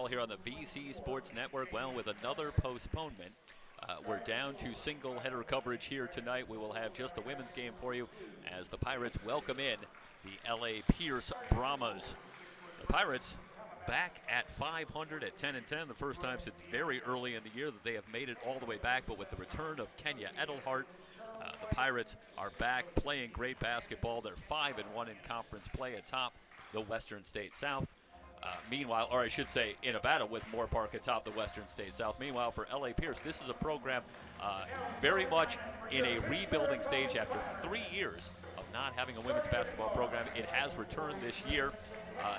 here on the VC Sports Network. Well, with another postponement, we're down to single-header coverage here tonight. We will have just the women's game for you as the Pirates welcome in the L.A. Pierce Brahmas. The Pirates back at 500 at 10-10, the first time since very early in the year that they have made it all the way back. But with the return of Kenya Edelhart, the Pirates are back playing great basketball. They're 5-1 in conference play atop the Western State South. Meanwhile, or I should say, in a battle with Moore Park atop the Western State South. Meanwhile, for L.A. Pierce, this is a program very much in a rebuilding stage after 3 years of not having a women's basketball program. It has returned this year.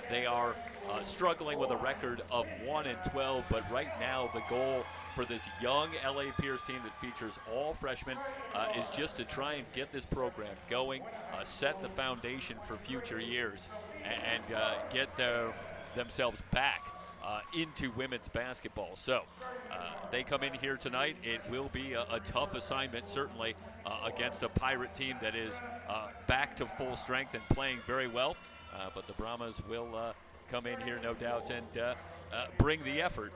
They are struggling with a record of 1-12, but right now the goal for this young L.A. Pierce team that features all freshmen is just to try and get this program going, set the foundation for future years, and get themselves back into women's basketball. So they come in here tonight. It will be a tough assignment, certainly, against a Pirate team that is back to full strength and playing very well. But the Brahmas will come in here, no doubt, and bring the effort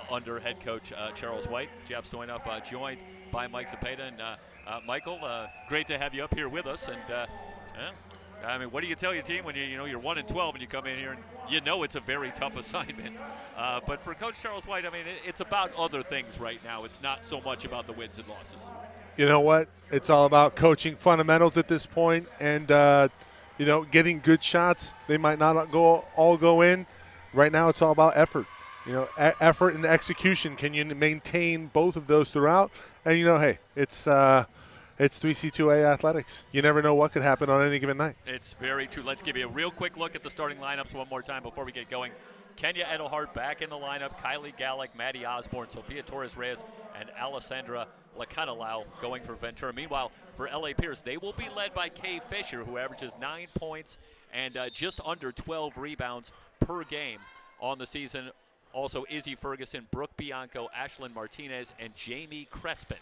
under head coach Charles White. Jeff Stoynoff joined by Mike Zepeda. And Michael, great to have you up here with us. And I mean, what do you tell your team when you're 1-12 and you come in here and you know it's a very tough assignment? But for Coach Charles White, I mean, it's about other things right now. It's not so much about the wins and losses. You know what? It's all about coaching fundamentals at this point, and getting good shots. They might not all go in. Right now, it's all about effort. Effort and execution. Can you maintain both of those throughout? And hey, it's 3C2A athletics. You never know what could happen on any given night. It's very true. Let's give you a real quick look at the starting lineups one more time before we get going. Kenya Edelhart back in the lineup. Kylie Gallick, Maddie Osborne, Sophia Torres-Reyes, and Alessandra Lacanalau going for Ventura. Meanwhile, for L.A. Pierce, they will be led by Kay Fisher, who averages 9 points and just under 12 rebounds per game on the season. Also, Izzy Ferguson, Brooke Bianco, Ashlyn Martinez, and Jamie Crespin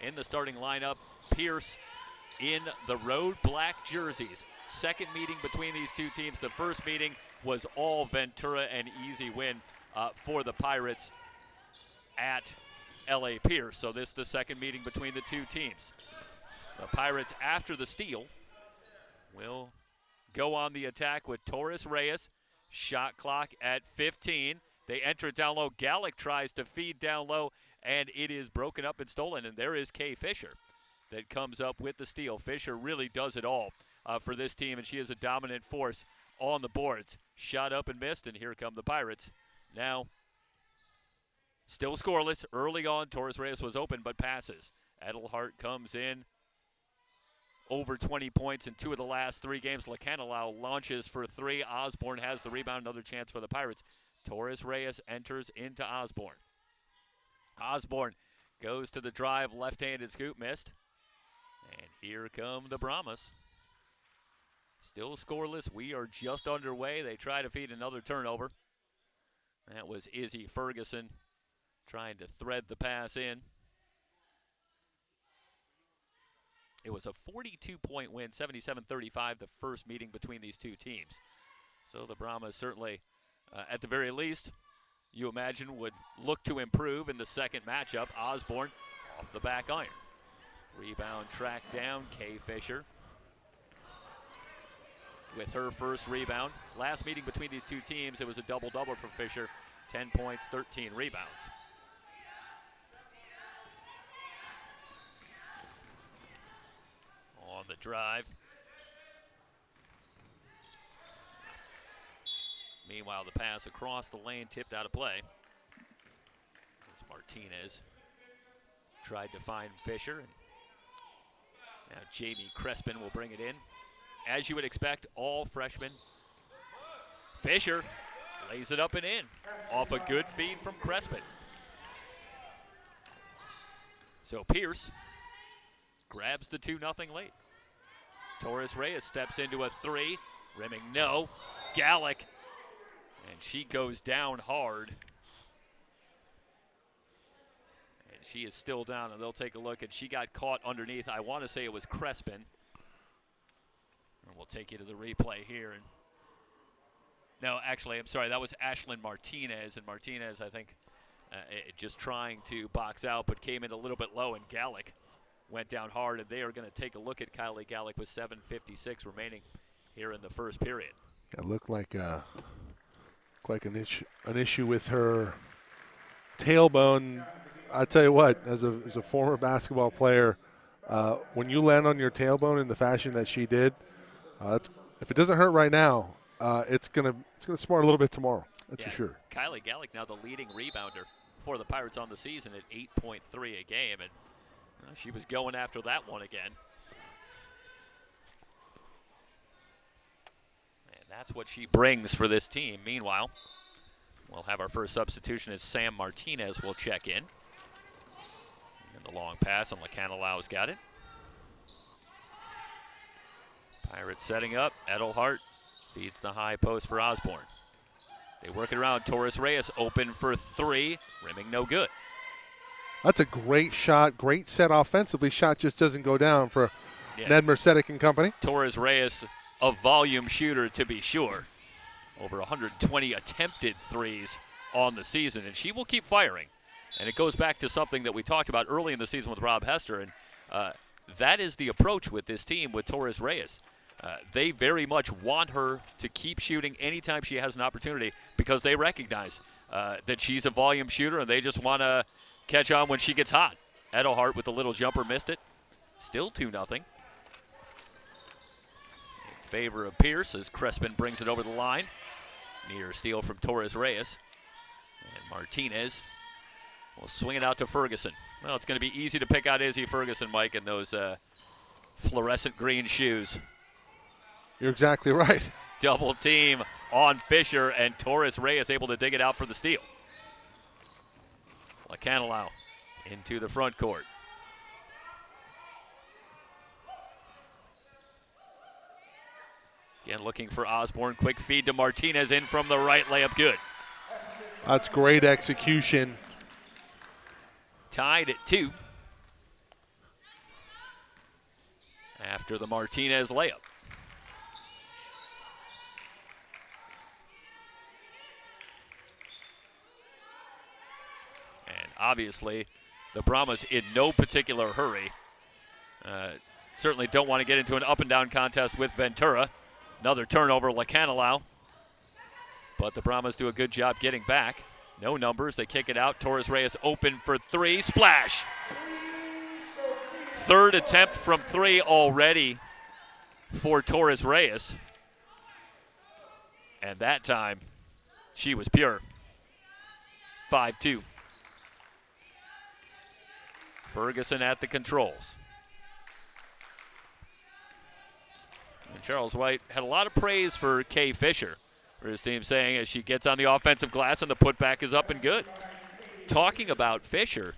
in the starting lineup. Pierce in the road black jerseys. Second meeting between these two teams. The first meeting was all Ventura, an easy win for the Pirates at L.A. Pierce. So this is the second meeting between the two teams. The Pirates, after the steal, will go on the attack with Torres-Reyes. Shot clock at 15. They enter it down low. Gallick tries to feed down low, and it is broken up and stolen. And there is Kay Fisher that comes up with the steal. Fisher really does it all for this team, and she is a dominant force on the boards. Shot up and missed, and here come the Pirates. Now, still scoreless. Early on, Torres-Reyes was open, but passes. Edelhart comes in. Over 20 points in 2 of the last 3 games. Lacanalau launches for 3. Osborne has the rebound. Another chance for the Pirates. Torres-Reyes enters into Osborne. Osborne goes to the drive. Left-handed scoop, missed. And here come the Brahmas. Still scoreless. We are just underway. They try to feed another turnover. That was Izzy Ferguson trying to thread the pass in. It was a 42-point win, 77-35, the first meeting between these two teams. So the Brahmas certainly, at the very least, you imagine would look to improve in the second matchup. Osborne off the back iron. Rebound tracked down, Kay Fisher with her first rebound. Last meeting between these two teams, it was a double-double for Fisher. 10 points, 13 rebounds. On the drive. Meanwhile, the pass across the lane tipped out of play. As Martinez tried to find Fisher. And now Jamie Crespin will bring it in. As you would expect, all freshmen. Fisher lays it up and in off a good feed from Crespin. So Pierce grabs the 2-0 lead. Torres-Reyes steps into a 3. Rimming no. Gallick. And she goes down hard. And she is still down, and they'll take a look. And she got caught underneath. I want to say it was Crespin. And we'll take you to the replay here. And No, actually, I'm sorry. That was Ashlyn Martinez, and Martinez, I think, just trying to box out, but came in a little bit low, and Gallick went down hard, and they are going to take a look at Kylie Gallick with 7:56 remaining here in the first period. It looked like an issue with her tailbone. I tell you what, as a former basketball player, when you land on your tailbone in the fashion that she did, if it doesn't hurt right now, it's gonna smart a little bit tomorrow. That's for sure. Kylie Gallick now the leading rebounder for the Pirates on the season at 8.3 a game, and she was going after that one again. And that's what she brings for this team. Meanwhile, we'll have our first substitution as Sam Martinez will check in. And the long pass, and Lacanalau's got it. Pirates setting up. Edelhart feeds the high post for Osborne. They work it around. Torres Reyes open for three. Rimming no good. That's a great shot. Great set offensively. Shot just doesn't go down for Ned Mercedes and company. Torres Reyes, a volume shooter to be sure. Over 120 attempted threes on the season, and she will keep firing. And it goes back to something that we talked about early in the season with Rob Hester, and that is the approach with this team with Torres Reyes. They very much want her to keep shooting anytime she has an opportunity because they recognize that she's a volume shooter and they just want to catch on when she gets hot. Edelhart with the little jumper missed it. Still 2-0. In favor of Pierce as Crespin brings it over the line. Near steal from Torres Reyes. And Martinez will swing it out to Ferguson. Well, it's going to be easy to pick out Izzy Ferguson, Mike, in those fluorescent green shoes. You're exactly right. Double team on Fisher, and Torres Reyes able to dig it out for the steal. Lacanilau into the front court. Again, looking for Osborne. Quick feed to Martinez in from the right, layup good. That's great execution. Tied at 2 after the Martinez layup. And obviously, the Brahmas in no particular hurry. Certainly don't want to get into an up-and-down contest with Ventura. Another turnover, Lacanilau. But the Brahmas do a good job getting back. No numbers, they kick it out. Torres Reyes open for three, splash! Third attempt from three already for Torres Reyes. And that time, she was pure. 5-2. Ferguson at the controls. And Charles White had a lot of praise for Kay Fisher, for his team saying as she gets on the offensive glass and the putback is up and good. Talking about Fisher,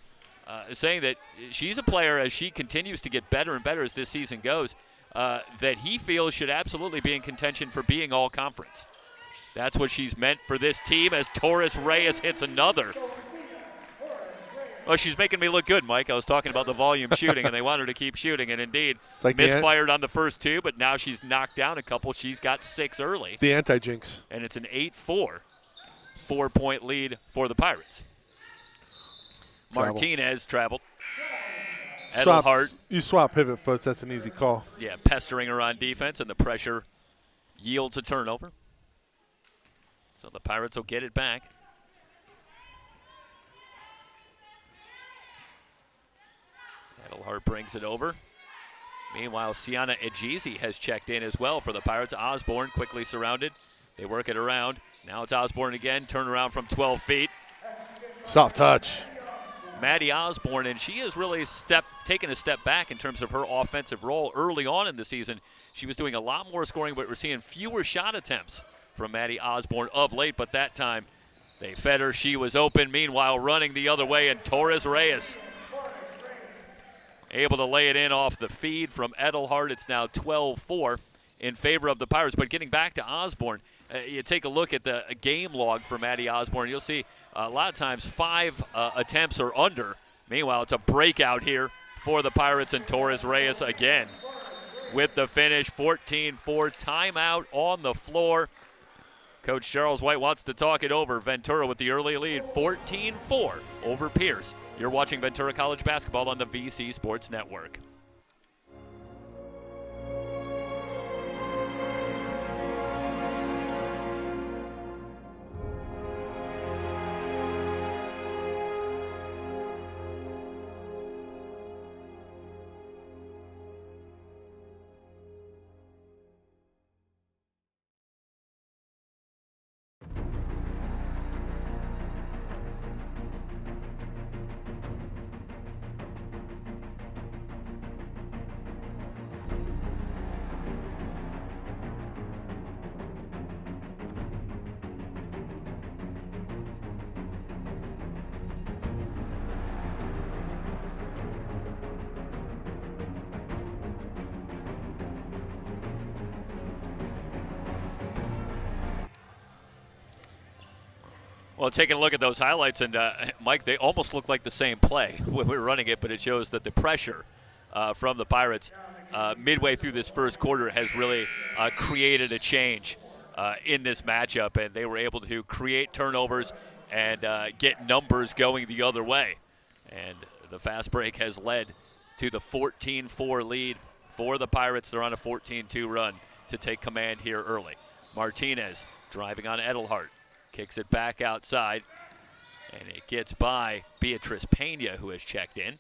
saying that she's a player as she continues to get better and better as this season goes, that he feels should absolutely be in contention for being all conference. That's what she's meant for this team as Torres Reyes hits another. Well, she's making me look good, Mike. I was talking about the volume shooting, and they want her to keep shooting, and indeed, like misfired on the first two, but now she's knocked down a couple. She's got 6 early. It's the anti-jinx. And it's an 8-4, 4-point lead for the Pirates. Martinez traveled. Edelhart. You swap pivot foots, that's an easy call. Yeah, pestering her on defense, and the pressure yields a turnover. So the Pirates will get it back. Edelhart brings it over. Meanwhile, Sienna Ejizi has checked in as well for the Pirates. Osborne quickly surrounded. They work it around. Now it's Osborne again. Turn around from 12 feet. Soft touch. Maddie Osborne, and she has really taken a step back in terms of her offensive role. Early on in the season, she was doing a lot more scoring, but we're seeing fewer shot attempts from Maddie Osborne of late. But that time, they fed her. She was open. Meanwhile, running the other way, and Torres Reyes able to lay it in off the feed from Edelhart. It's now 12-4 in favor of the Pirates. But getting back to Osborne, you take a look at the game log for Maddie Osborne. You'll see a lot of times 5 attempts or under. Meanwhile, it's a breakout here for the Pirates, and Torres Reyes again with the finish. 14-4, timeout on the floor. Coach Charles White wants to talk it over. Ventura with the early lead, 14-4 over Pierce. You're watching Ventura College basketball on the VC Sports Network. Well, taking a look at those highlights, and Mike, they almost look like the same play when we were running it, but it shows that the pressure from the Pirates midway through this first quarter has really created a change in this matchup, and they were able to create turnovers and get numbers going the other way. And the fast break has led to the 14-4 lead for the Pirates. They're on a 14-2 run to take command here early. Martinez driving on Edelhart. Kicks it back outside, and it gets by Beatrice Pena, who has checked in.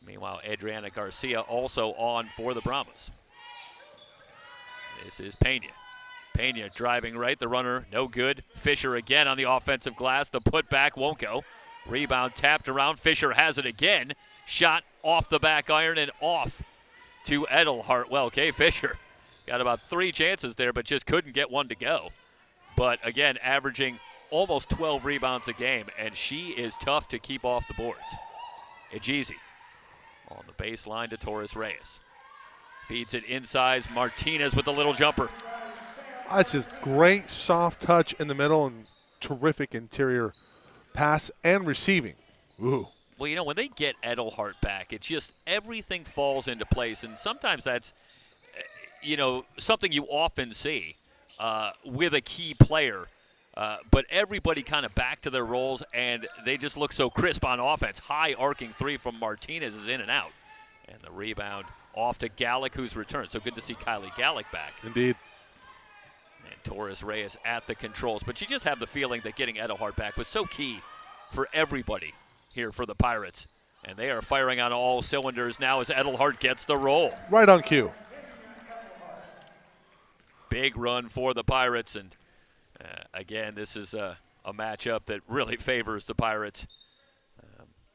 Meanwhile, Adriana Garcia also on for the Brahmas. This is Pena. Pena driving right, the runner no good. Fisher again on the offensive glass. The putback won't go. Rebound tapped around. Fisher has it again. Shot off the back iron and off to Edelhart. Well, Kay Fisher got about 3 chances there, but just couldn't get one to go. But again, averaging almost 12 rebounds a game, and she is tough to keep off the boards. Ejizi on the baseline to Torres Reyes. Feeds it inside. Martinez with a little jumper. That's just great soft touch in the middle and terrific interior pass and receiving. Ooh. Well, you know, when they get Edelhart back, it's just everything falls into place, and sometimes that's, you know, something you often see with a key player. But everybody kind of back to their roles, and they just look so crisp on offense. High arcing three from Martinez is in and out. And the rebound off to Gallick, who's returned. So good to see Kylie Gallick back. Indeed. And Torres Reyes at the controls. But you just have the feeling that getting Edelhart back was so key for everybody here for the Pirates. And they are firing on all cylinders now as Edelhart gets the roll. Right on cue. Big run for the Pirates, and again, this is a matchup that really favors the Pirates.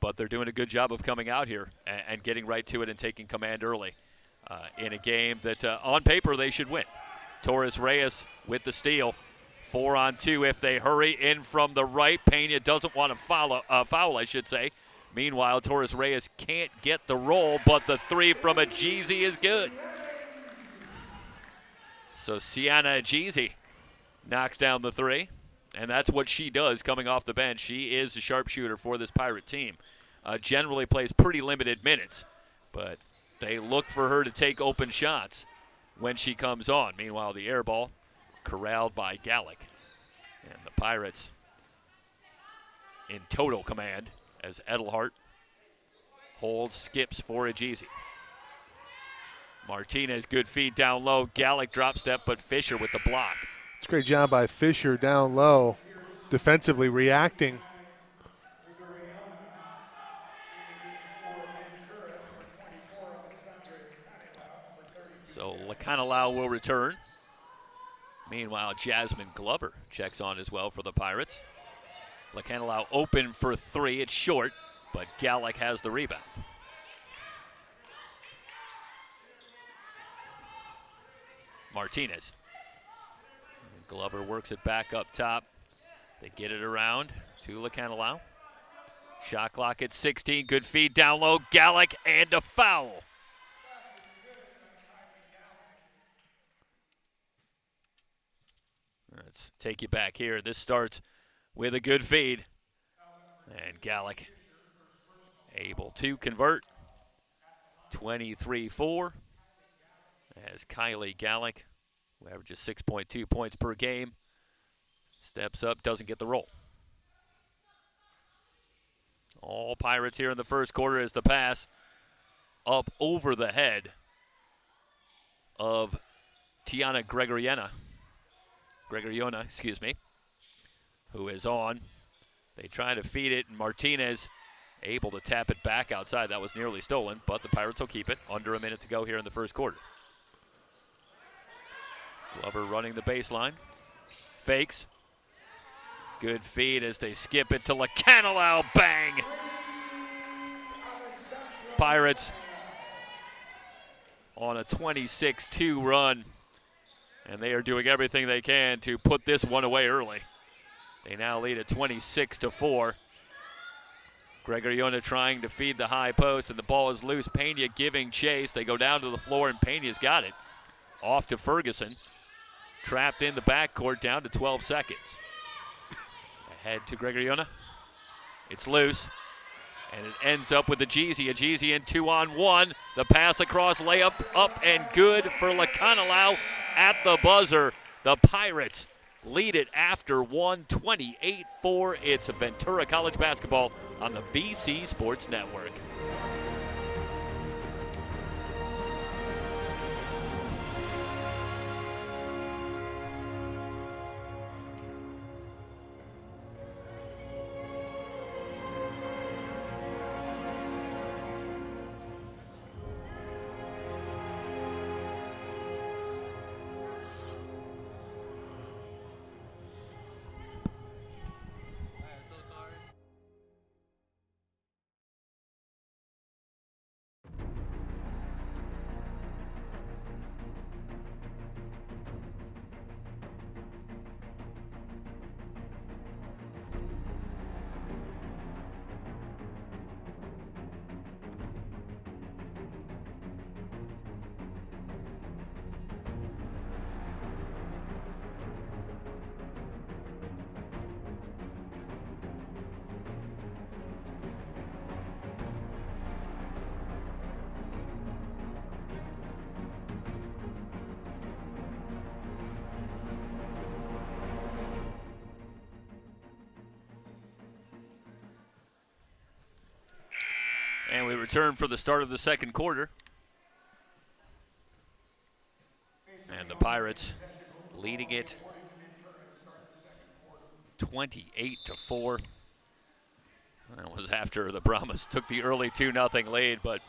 But they're doing a good job of coming out here and getting right to it and taking command early in a game that on paper they should win. Torres Reyes with the steal. 4-on-2 if they hurry in from the right. Pena doesn't want to foul, I should say. Meanwhile, Torres Reyes can't get the roll, but the three from Ejizi is good. So Sienna Ejizi knocks down the three, and that's what she does coming off the bench. She is a sharpshooter for this Pirate team. Generally plays pretty limited minutes, but they look for her to take open shots when she comes on. Meanwhile, the air ball corralled by Gallick. And the Pirates in total command as Edelhart holds, skips for Ejizi. Martinez, good feed down low. Gallick drop step, but Fisher with the block. It's a great job by Fisher down low, defensively reacting. So Lacanilau will return. Meanwhile, Jasmine Glover checks on as well for the Pirates. Lacanilau open for three. It's short, but Gallick has the rebound. Martinez. And Glover works it back up top. They get it around to Lacanilau. Shot clock at 16. Good feed down low. Gallick and a foul. Let's take you back here. This starts with a good feed. And Gallick able to convert. 23-4. As Kylie Gallick, who averages 6.2 points per game, Steps up, doesn't get the roll. All Pirates here in the first quarter is the pass up over the head of Tiana Gregoriana, who is on. They try to feed it, and Martinez able to tap it back outside. That was nearly stolen, but the Pirates will keep it. Under a minute to go here in the first quarter. Glover running the baseline. Fakes. Good feed as they skip it to Lacanilau. Bang! Pirates on a 26-2 run, and they are doing everything they can to put this one away early. They now lead at 26-4. Gregoriona trying to feed the high post, and the ball is loose. Pena giving chase. They go down to the floor, and Pena's got it. Off to Ferguson. Trapped in the backcourt, down to 12 seconds. Ahead to Gregoriona. It's loose, and it ends up with the Jeezy. A Jeezy in 2-on-1. The pass across, layup up and good for Lacanilau at the buzzer. The Pirates lead it after 1:28-4. It's Ventura College basketball on the BC Sports Network. And we return for the start of the second quarter. And the Pirates leading it 28-4. That was after the Brahmas took the early 2-0 lead, but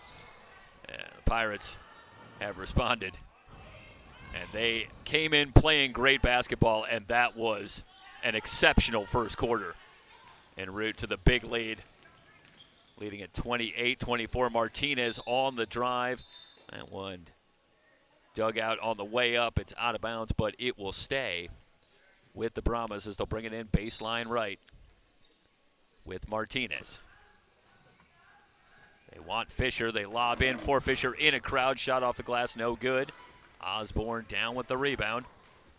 the Pirates have responded. And they came in playing great basketball, and that was an exceptional first quarter en route to the big lead. Leading at 28-24, Martinez on the drive. That one dug out on the way up. It's out of bounds, but it will stay with the Brahmas as they'll bring it in baseline right with Martinez. They want Fisher. They lob in for Fisher in a crowd. Shot off the glass, no good. Osborne down with the rebound.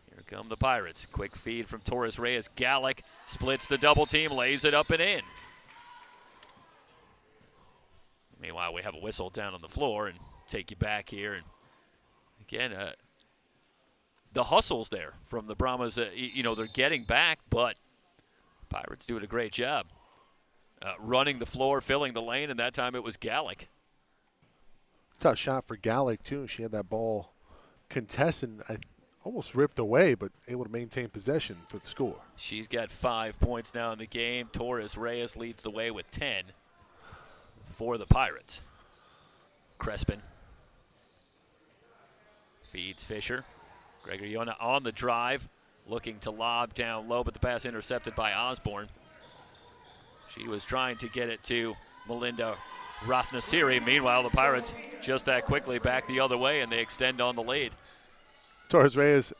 Here come the Pirates. Quick feed from Torres Reyes. Gallic splits the double team, lays it up and in. Meanwhile, we have a whistle down on the floor and take you back here. And again, the hustle's there from the Brahmas. You know, they're getting back, but Pirates doing a great job. Running the floor, filling the lane, and that time it was Gallic. Tough shot for Gallic, too. She had that ball contested, almost ripped away, but able to maintain possession for the score. She's got 5 points now in the game. Torres Reyes leads the way with 10. For the Pirates. Crespin feeds Fisher. Gregoriona on the drive, looking to lob down low, but the pass intercepted by Osborne. She was trying to get it to Melinda Rathnasiri. Meanwhile, the Pirates just that quickly back the other way, and they extend on the lead. Torres Reyes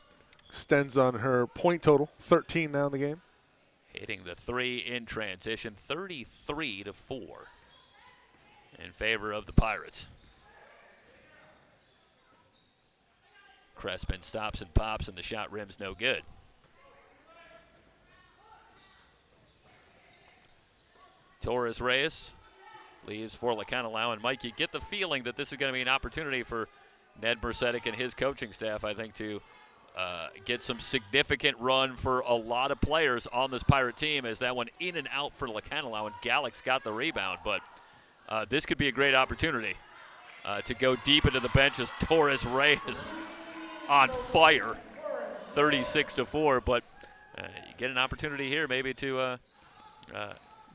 extends on her point total, 13 now in the game. Hitting the three in transition, 33-4. In favor of the Pirates. Crespin stops and pops, and the shot rim's no good. Torres Reyes leaves for Lacanilau, and Mike, you get the feeling that this is going to be an opportunity for Ned Mercedes and his coaching staff, I think, to get some significant run for a lot of players on this Pirate team as that one in and out for Lacanilau, and Gallick's got the rebound. But this could be a great opportunity to go deep into the bench as Torres Reyes on fire, 36-4. But you get an opportunity here maybe to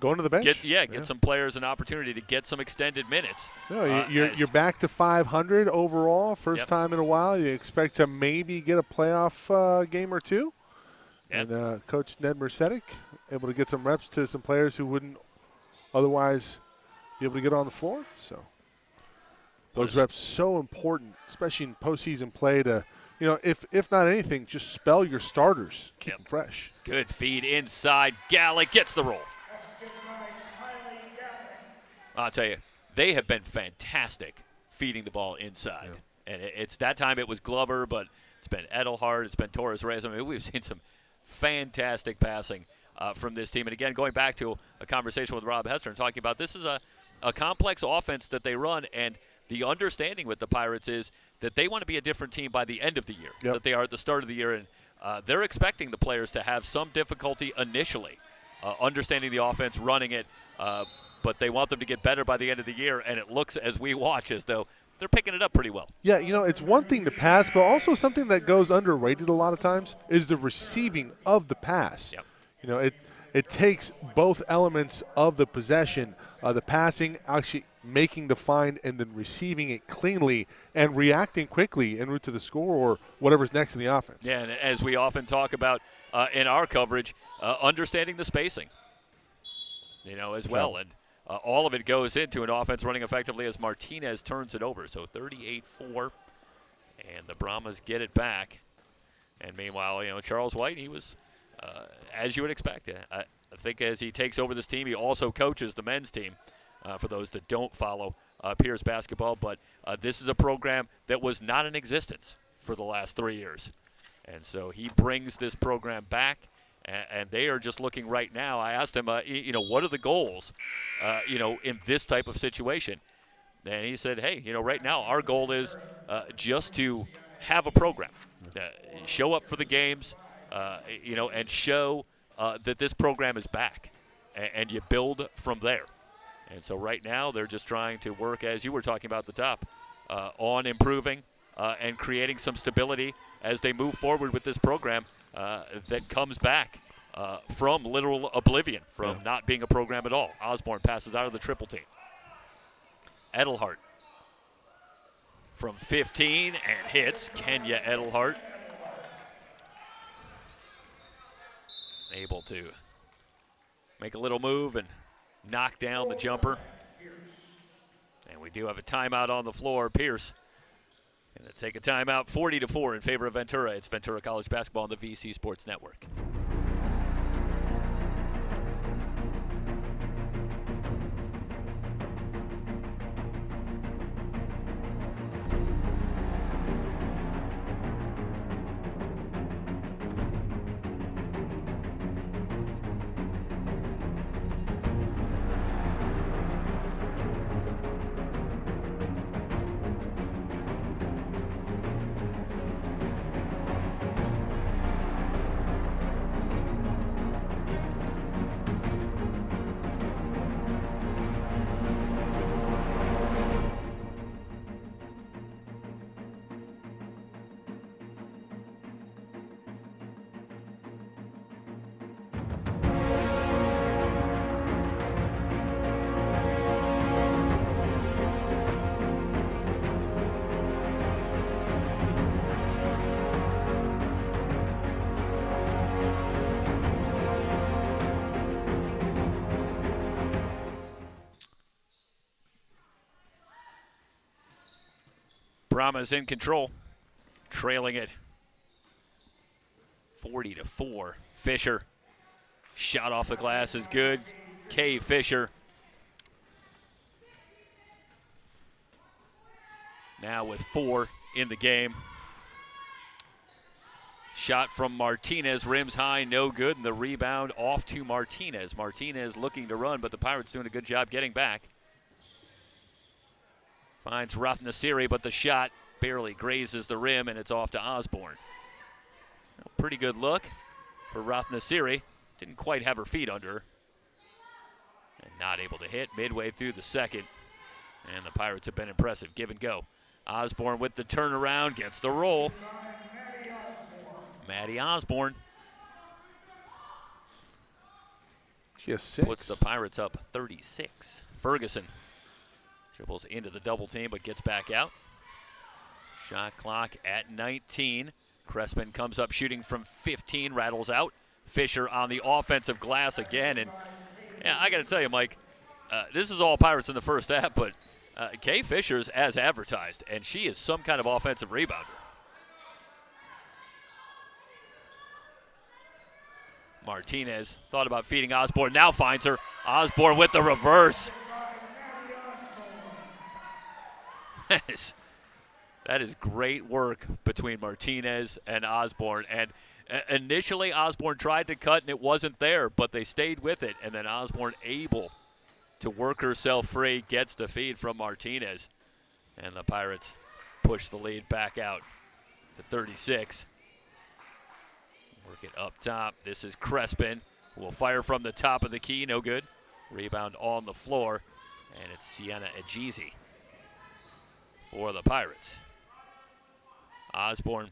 go into the bench. Get some players an opportunity to get some extended minutes. No, you're back to 500 overall, first time in a while. You expect to maybe get a playoff game or two. Yep. And Coach Ned Mercedes able to get some reps to some players who wouldn't otherwise be able to get on the floor. So those reps so important, especially in postseason play to, if not anything, just spell your starters, keep them fresh. Good feed inside. Gallick gets the roll. I'll tell you, they have been fantastic feeding the ball inside. Yeah. And it's that time it was Glover, but it's been Edelhart, it's been Torres Reyes. I mean, we've seen some fantastic passing from this team. And again, going back to a conversation with Rob Hester and talking about this is a complex offense that they run, and the understanding with the Pirates is that they want to be a different team by the end of the year that they are at the start of the year. And they're expecting the players to have some difficulty initially understanding the offense, running it, but they want them to get better by the end of the year, and it looks, as we watch, as though they're picking it up pretty well. Yeah, it's one thing to pass, but also something that goes underrated a lot of times is the receiving of the pass. Yep. It takes both elements of the possession, the passing, actually making the find, and then receiving it cleanly and reacting quickly en route to the score or whatever's next in the offense. Yeah, and as we often talk about in our coverage, understanding the spacing, as well. And all of it goes into an offense running effectively as Martinez turns it over. So 38-4, and the Brahmas get it back. And meanwhile, Charles White, he was, as you would expect. I think as he takes over this team, he also coaches the men's team, for those that don't follow Pierce basketball. But this is a program that was not in existence for the last 3 years. And so he brings this program back. And they are just looking right now. I asked him, what are the goals, in this type of situation? And he said, hey, right now our goal is just to have a program, show up for the games, and show that this program is back. And you build from there. And so right now they're just trying to work, as you were talking about at the top, on improving and creating some stability as they move forward with this program. That comes back from literal oblivion, from not being a program at all. Osborne passes out of the triple team. Edelhart from 15 and hits. Kenya Edelhart able to make a little move and knock down the jumper. And we do have a timeout on the floor. Pierce going to take a timeout, 40-4 in favor of Ventura. It's Ventura College basketball on the VC Sports Network. Brahmas in control, trailing it 40-4. Fisher, shot off the glass is good. Kay Fisher now with 4 in the game. Shot from Martinez, rims high, no good, and the rebound off to Martinez. Martinez looking to run, but the Pirates doing a good job getting back. Finds Rathnasiri, but the shot barely grazes the rim, and it's off to Osborne. A pretty good look for Rathnasiri. Didn't quite have her feet under her. And not able to hit midway through the second. And the Pirates have been impressive. Give and go. Osborne with the turnaround, gets the roll. Maddie Osborne. She has 6. Puts the Pirates up 36. Ferguson dribbles into the double team but gets back out. Shot clock at 19. Crespin comes up shooting from 15, rattles out. Fisher on the offensive glass again. And yeah, I got to tell you, Mike, this is all Pirates in the first half, but Kay Fisher's as advertised, and she is some kind of offensive rebounder. Martinez thought about feeding Osborne, now finds her. Osborne with the reverse. That is great work between Martinez and Osborne. And initially Osborne tried to cut and it wasn't there, but they stayed with it. And then Osborne able to work herself free, gets the feed from Martinez. And the Pirates push the lead back out to 36. Work it up top. This is Crespin, who will fire from the top of the key. No good. Rebound on the floor. And it's Sienna Ejizi for the Pirates. Osborne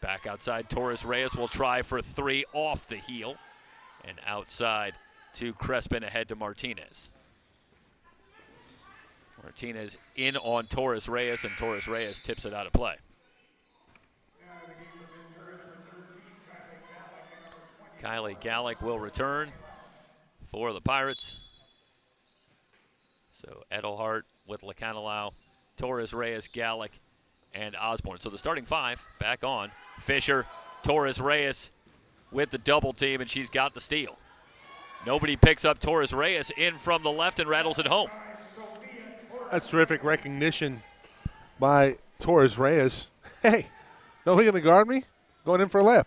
back outside. Torres Reyes will try for 3 off the heel. And outside to Crespin, ahead to Martinez. Martinez in on Torres Reyes, and Torres Reyes tips it out of play. Kylie Gallick will return for the Pirates. So Edelhart with Lacanilau, Torres Reyes, Gallick, and Osborne. So the starting 5 back on. Fisher, Torres Reyes with the double team, and she's got the steal. Nobody picks up Torres Reyes in from the left and rattles it home. That's terrific recognition by Torres Reyes. Hey, nobody going to guard me? Going in for a layup.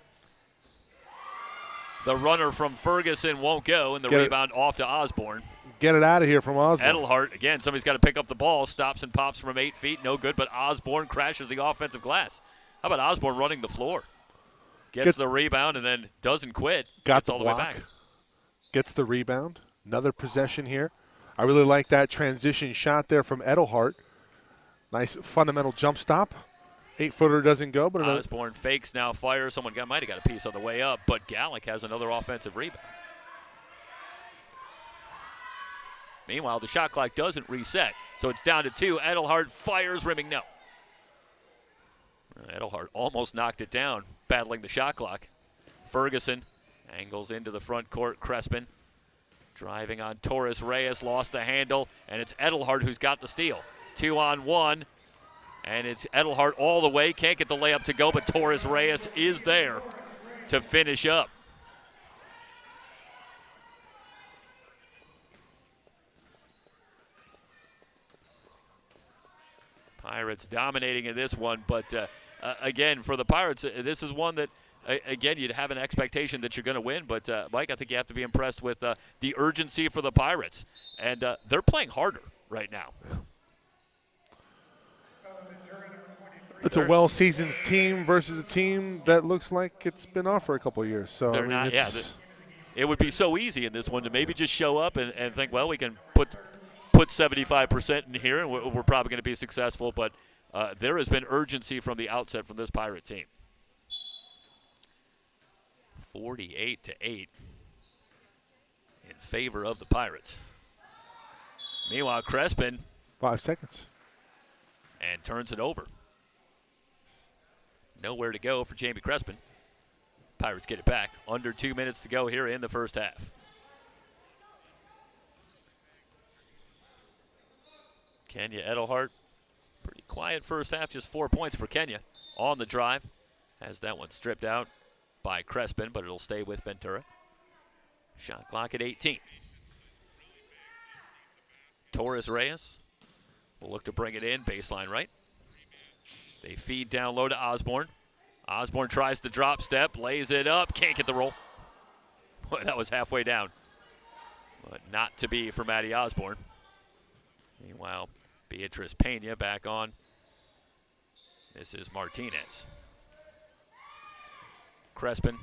The runner from Ferguson won't go, and the rebound off to Osborne. Get it out of here from Osborne. Edelhart, again, somebody's got to pick up the ball, stops and pops from 8 feet, no good, but Osborne crashes the offensive glass. How about Osborne running the floor? Gets the rebound and then doesn't quit. Got the all the way back. Gets the rebound. Another possession here. I really like that transition shot there from Edelhart. Nice fundamental jump stop. 8-footer doesn't go, but Osborne fakes, now fires. Someone might have got a piece on the way up, but Gallick has another offensive rebound. Meanwhile, the shot clock doesn't reset, so it's down to 2. Edelhart fires, rimming no. Edelhart almost knocked it down, battling the shot clock. Ferguson angles into the front court. Crespin driving on Torres Reyes, lost the handle, and it's Edelhart who's got the steal. 2-on-1, and it's Edelhart all the way. Can't get the layup to go, but Torres Reyes is there to finish up. Pirates dominating in this one, but again, for the Pirates, this is one that, again, you'd have an expectation that you're going to win, but Mike, I think you have to be impressed with the urgency for the Pirates, and they're playing harder right now. It's a well-seasoned team versus a team that looks like it's been off for a couple of years. So they're not. Yeah, it would be so easy in this one to maybe just show up and think, well, we can put 75% in here, and we're probably going to be successful. But there has been urgency from the outset from this Pirate team. 48-8 in favor of the Pirates. Meanwhile, Crespin 5 seconds and turns it over. Nowhere to go for Jamie Crespin. Pirates get it back. Under 2 minutes to go here in the first half. Kenya Edelhart, pretty quiet first half, just 4 points for Kenya on the drive. Has that one stripped out by Crespin, but it'll stay with Ventura. Shot clock at 18. Torres Reyes will look to bring it in, baseline right. They feed down low to Osborne. Osborne tries to drop step, lays it up, can't get the roll. Boy, that was halfway down. But not to be for Maddie Osborne. Meanwhile, Beatrice Pena back on. This is Martinez. Crespin.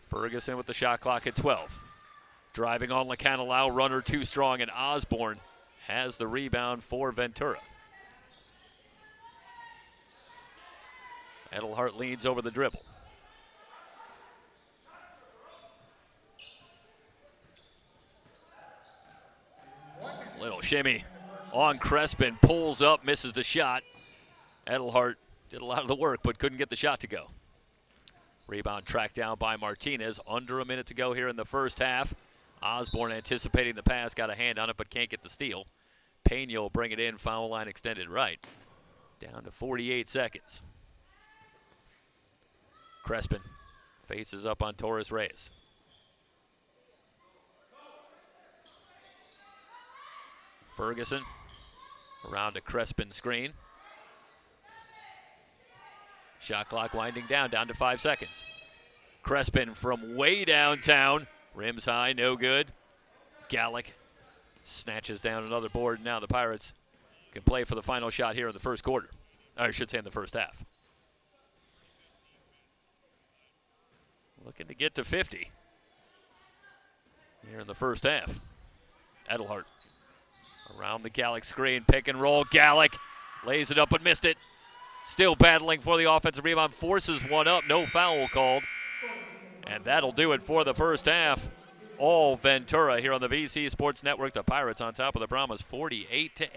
Ferguson with the shot clock at 12. Driving on Lacanilau, runner too strong, and Osborne has the rebound for Ventura. Edelhart leans over the dribble. Little shimmy on Crespin, pulls up, misses the shot. Edelhart did a lot of the work, but couldn't get the shot to go. Rebound tracked down by Martinez. Under a minute to go here in the first half. Osborne anticipating the pass, got a hand on it, but can't get the steal. Pena will bring it in, foul line extended right. Down to 48 seconds. Crespin faces up on Torres Reyes. Ferguson around a Crespin screen. Shot clock winding down to 5 seconds. Crespin from way downtown. Rims high, no good. Gallick snatches down another board. Now the Pirates can play for the final shot here in the first quarter. Or I should say in the first half. Looking to get to 50 here in the first half. Edelhart around the Gallick screen. Pick and roll. Gallick lays it up but missed it. Still battling for the offensive rebound. Forces one up. No foul called. And that'll do it for the first half. All Ventura here on the VC Sports Network. The Pirates on top of the Brahmas 48-8.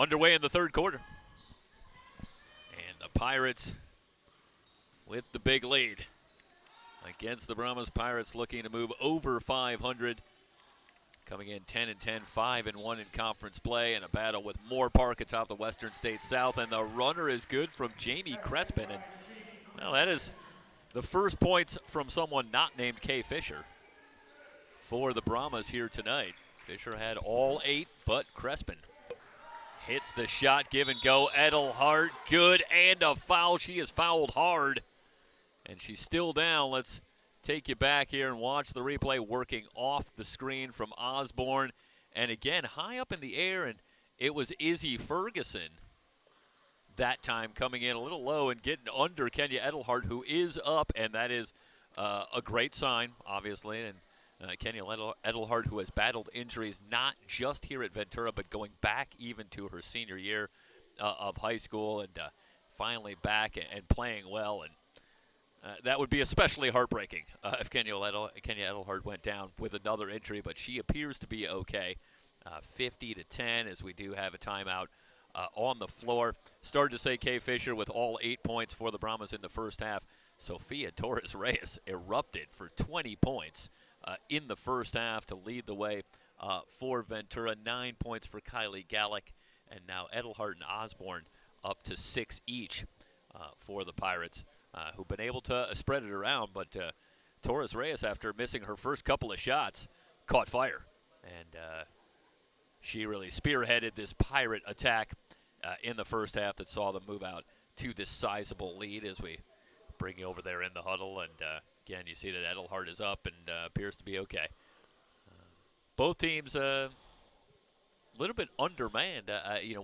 underway in the third quarter. And the Pirates with the big lead against the Brahmas. Pirates looking to move over 500. Coming in 10-10, 5-1 in conference play, and a battle with Moore Park atop the Western States South. And the runner is good from Jamie Crespin. And, well, that is the first points from someone not named Kay Fisher for the Brahmas here tonight. Fisher had all 8, but Crespin hits the shot, give and go. Edelhart, good, and a foul. She is fouled hard, and she's still down. Let's take you back here and watch the replay, working off the screen from Osborne. And again, high up in the air, and it was Izzy Ferguson that time coming in a little low and getting under Kenya Edelhart, who is up, and that is a great sign, obviously. And Kenya Edelhart, who has battled injuries not just here at Ventura, but going back even to her senior year of high school, and finally back and playing well. And that would be especially heartbreaking if Kenya Edelhart went down with another injury, but she appears to be okay. 50-10, as we do have a timeout on the floor. Started to say Kay Fisher with all 8 points for the Brahmas in the first half. Sophia Torres-Reyes erupted for 20 points in the first half to lead the way for Ventura. 9 points for Kylie Gallick, and now Edelhart and Osborne up to 6 each for the Pirates, who've been able to spread it around. But Torres-Reyes, after missing her first couple of shots, caught fire. And she really spearheaded this Pirate attack in the first half that saw them move out to this sizable lead as we bring you over there in the huddle. And again, you see that Edelhart is up and appears to be okay. Both teams a little bit undermanned.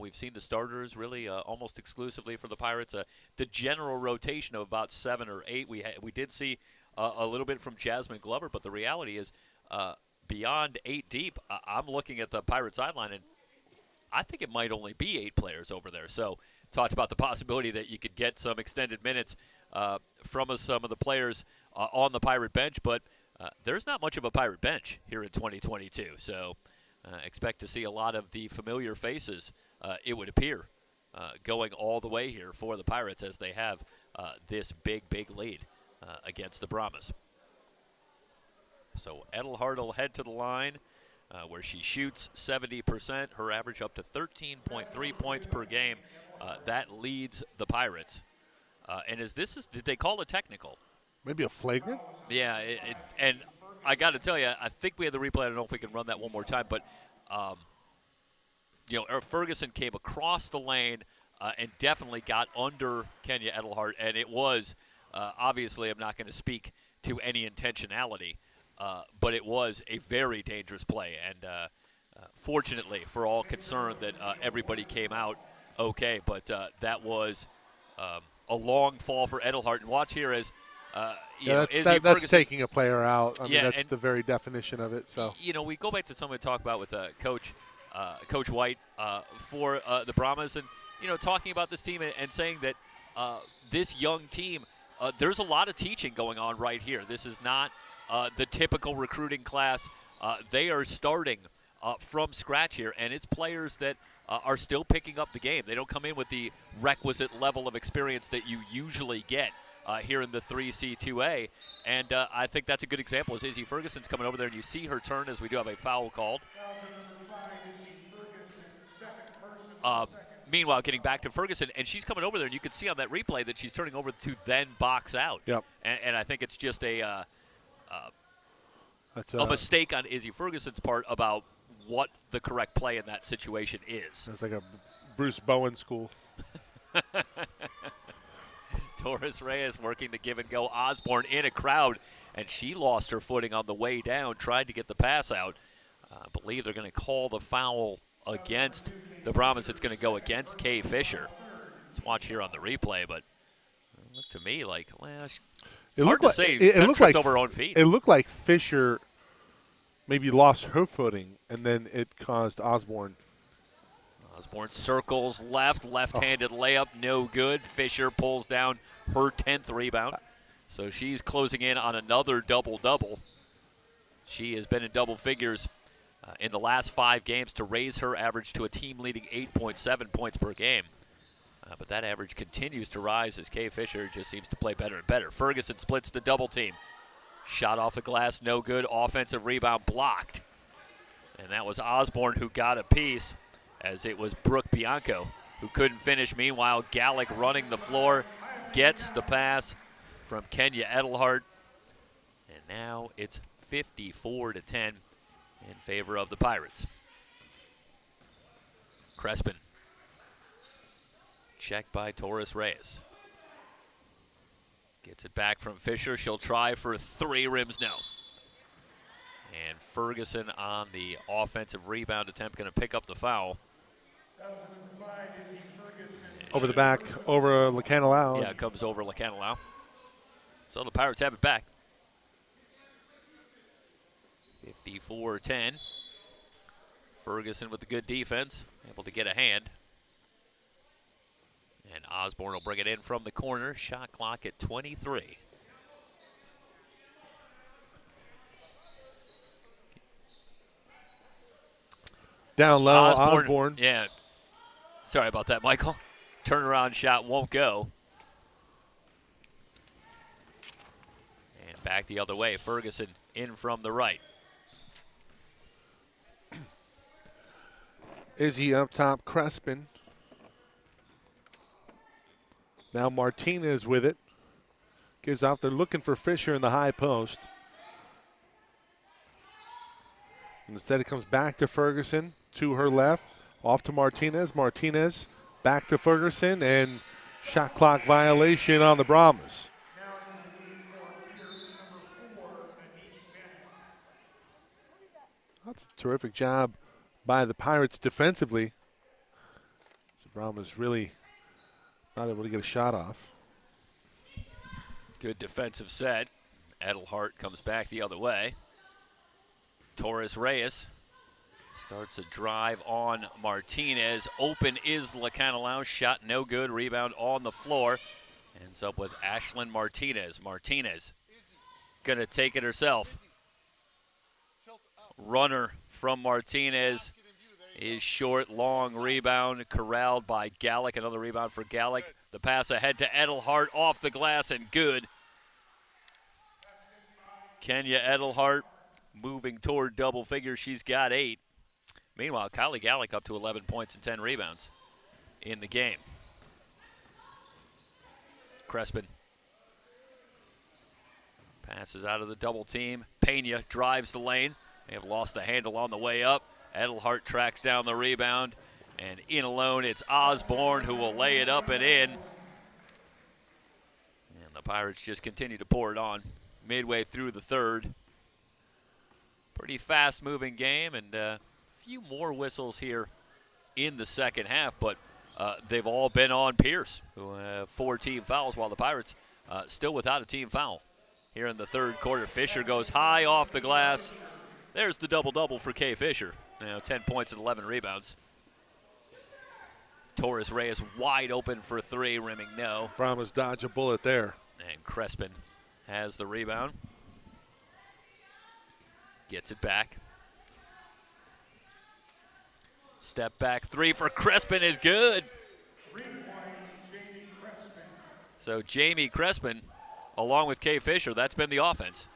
We've seen the starters really almost exclusively for the Pirates. The general rotation of about 7 or 8. We did see a little bit from Jasmine Glover, but the reality is beyond 8 deep, I'm looking at the Pirate sideline, and I think it might only be 8 players over there. So talked about the possibility that you could get some extended minutes from some of the players on the Pirate bench, but there's not much of a Pirate bench here in 2022. So expect to see a lot of the familiar faces, it would appear, going all the way here for the Pirates as they have this big lead against the Brahmas. So Edelhart will head to the line where she shoots 70%. Her average up to 13.3 points per game. That leads the Pirates. And did they call it technical? Maybe a flagrant? Yeah, and I got to tell you, I think we had the replay. I don't know if we can run that one more time, but Ferguson came across the lane and definitely got under Kenya Edelhart, and it was obviously, I'm not going to speak to any intentionality, but it was a very dangerous play, and fortunately for all concerned that everybody came out okay, but that was a long fall for Edelhart. And watch here as that's taking a player out. I mean, that's the very definition of it. So we go back to something we talked about with Coach White for the Brahmas, and talking about this team and saying that this young team, there's a lot of teaching going on right here. This is not the typical recruiting class. They are starting from scratch here, and it's players that are still picking up the game. They don't come in with the requisite level of experience that you usually get here in the 3C2A, and I think that's a good example as Izzy Ferguson's coming over there, and you see her turn as we do have a foul called. Meanwhile, getting back to Ferguson, and she's coming over there, and you can see on that replay that she's turning over to then box out. Yep. And I think it's just a mistake on Izzy Ferguson's part about what the correct play in that situation is. It's like a Bruce Bowen school. Torres-Reyes working the give and go. Osborne in a crowd, and she lost her footing on the way down, tried to get the pass out. I believe they're going to call the foul against the Brahmas. It's going to go against Kay Fisher. Let's watch here on the replay, but it looked to me like, it hard to say. It looked like over her own feet. It looked like Fisher maybe lost her footing, and then it caused Osborne. Osborne circles left-handed layup, no good. Fisher pulls down her 10th rebound. So she's closing in on another double-double. She has been in double figures in the last 5 games to raise her average to a team-leading 8.7 points per game. But that average continues to rise as Kay Fisher just seems to play better and better. Ferguson splits the double team. Shot off the glass, no good. Offensive rebound blocked. And that was Osborne who got a piece, as it was Brooke Bianco who couldn't finish. Meanwhile, Gallick running the floor, gets the pass from Kenya Edelhart. And now it's 54-10 in favor of the Pirates. Crespin. Checked by Torres Reyes. Gets it back from Fisher. She'll try for 3, rims no. And Ferguson on the offensive rebound attempt, going to pick up the foul. Over the back, over Lacanilau. Yeah, it comes over Lacanilau. So the Pirates have it back. 54-10. Ferguson with the good defense, able to get a hand. And Osborne will bring it in from the corner. Shot clock at 23. Down low, Osborne. Yeah. Sorry about that, Michael. Turnaround shot won't go. And back the other way. Ferguson in from the right. Izzy up top, Crespin. Now Martinez with it. Gives out, they're looking for Fisher in the high post. And instead it comes back to Ferguson, to her left. Off to Martinez. Martinez back to Ferguson, and shot clock violation on the Brahmas. That's a terrific job by the Pirates defensively. So Brahmas really not able to get a shot off. Good defensive set. Edelhart comes back the other way. Torres Reyes starts a drive on Martinez. Open is Lacanilau. Shot no good. Rebound on the floor. Ends up with Ashlyn Martinez. Martinez gonna take it herself. Runner from Martinez is short, long rebound, corralled by Gallick. Another rebound for Gallick. The pass ahead to Edelhart, off the glass and good. Kenya Edelhart moving toward double figures. She's got 8. Meanwhile, Kylie Gallick up to 11 points and 10 rebounds in the game. Crespin passes out of the double team. Pena drives the lane. They have lost the handle on the way up. Edelhart tracks down the rebound, and in alone it's Osborne who will lay it up and in. And the Pirates just continue to pour it on midway through the third. Pretty fast-moving game, and a few more whistles here in the second half, but they've all been on Pierce, who have 4 team fouls, while the Pirates still without a team foul. Here in the third quarter, Fisher goes high off the glass. There's the double-double for Kay Fisher. 10 points and 11 rebounds. Torres Reyes wide open for 3, rimming no. Brahmas dodge a bullet there. And Crespin has the rebound. Gets it back. Step back 3 for Crespin is good. So Jamie Crespin, along with Kay Fisher, that's been the offense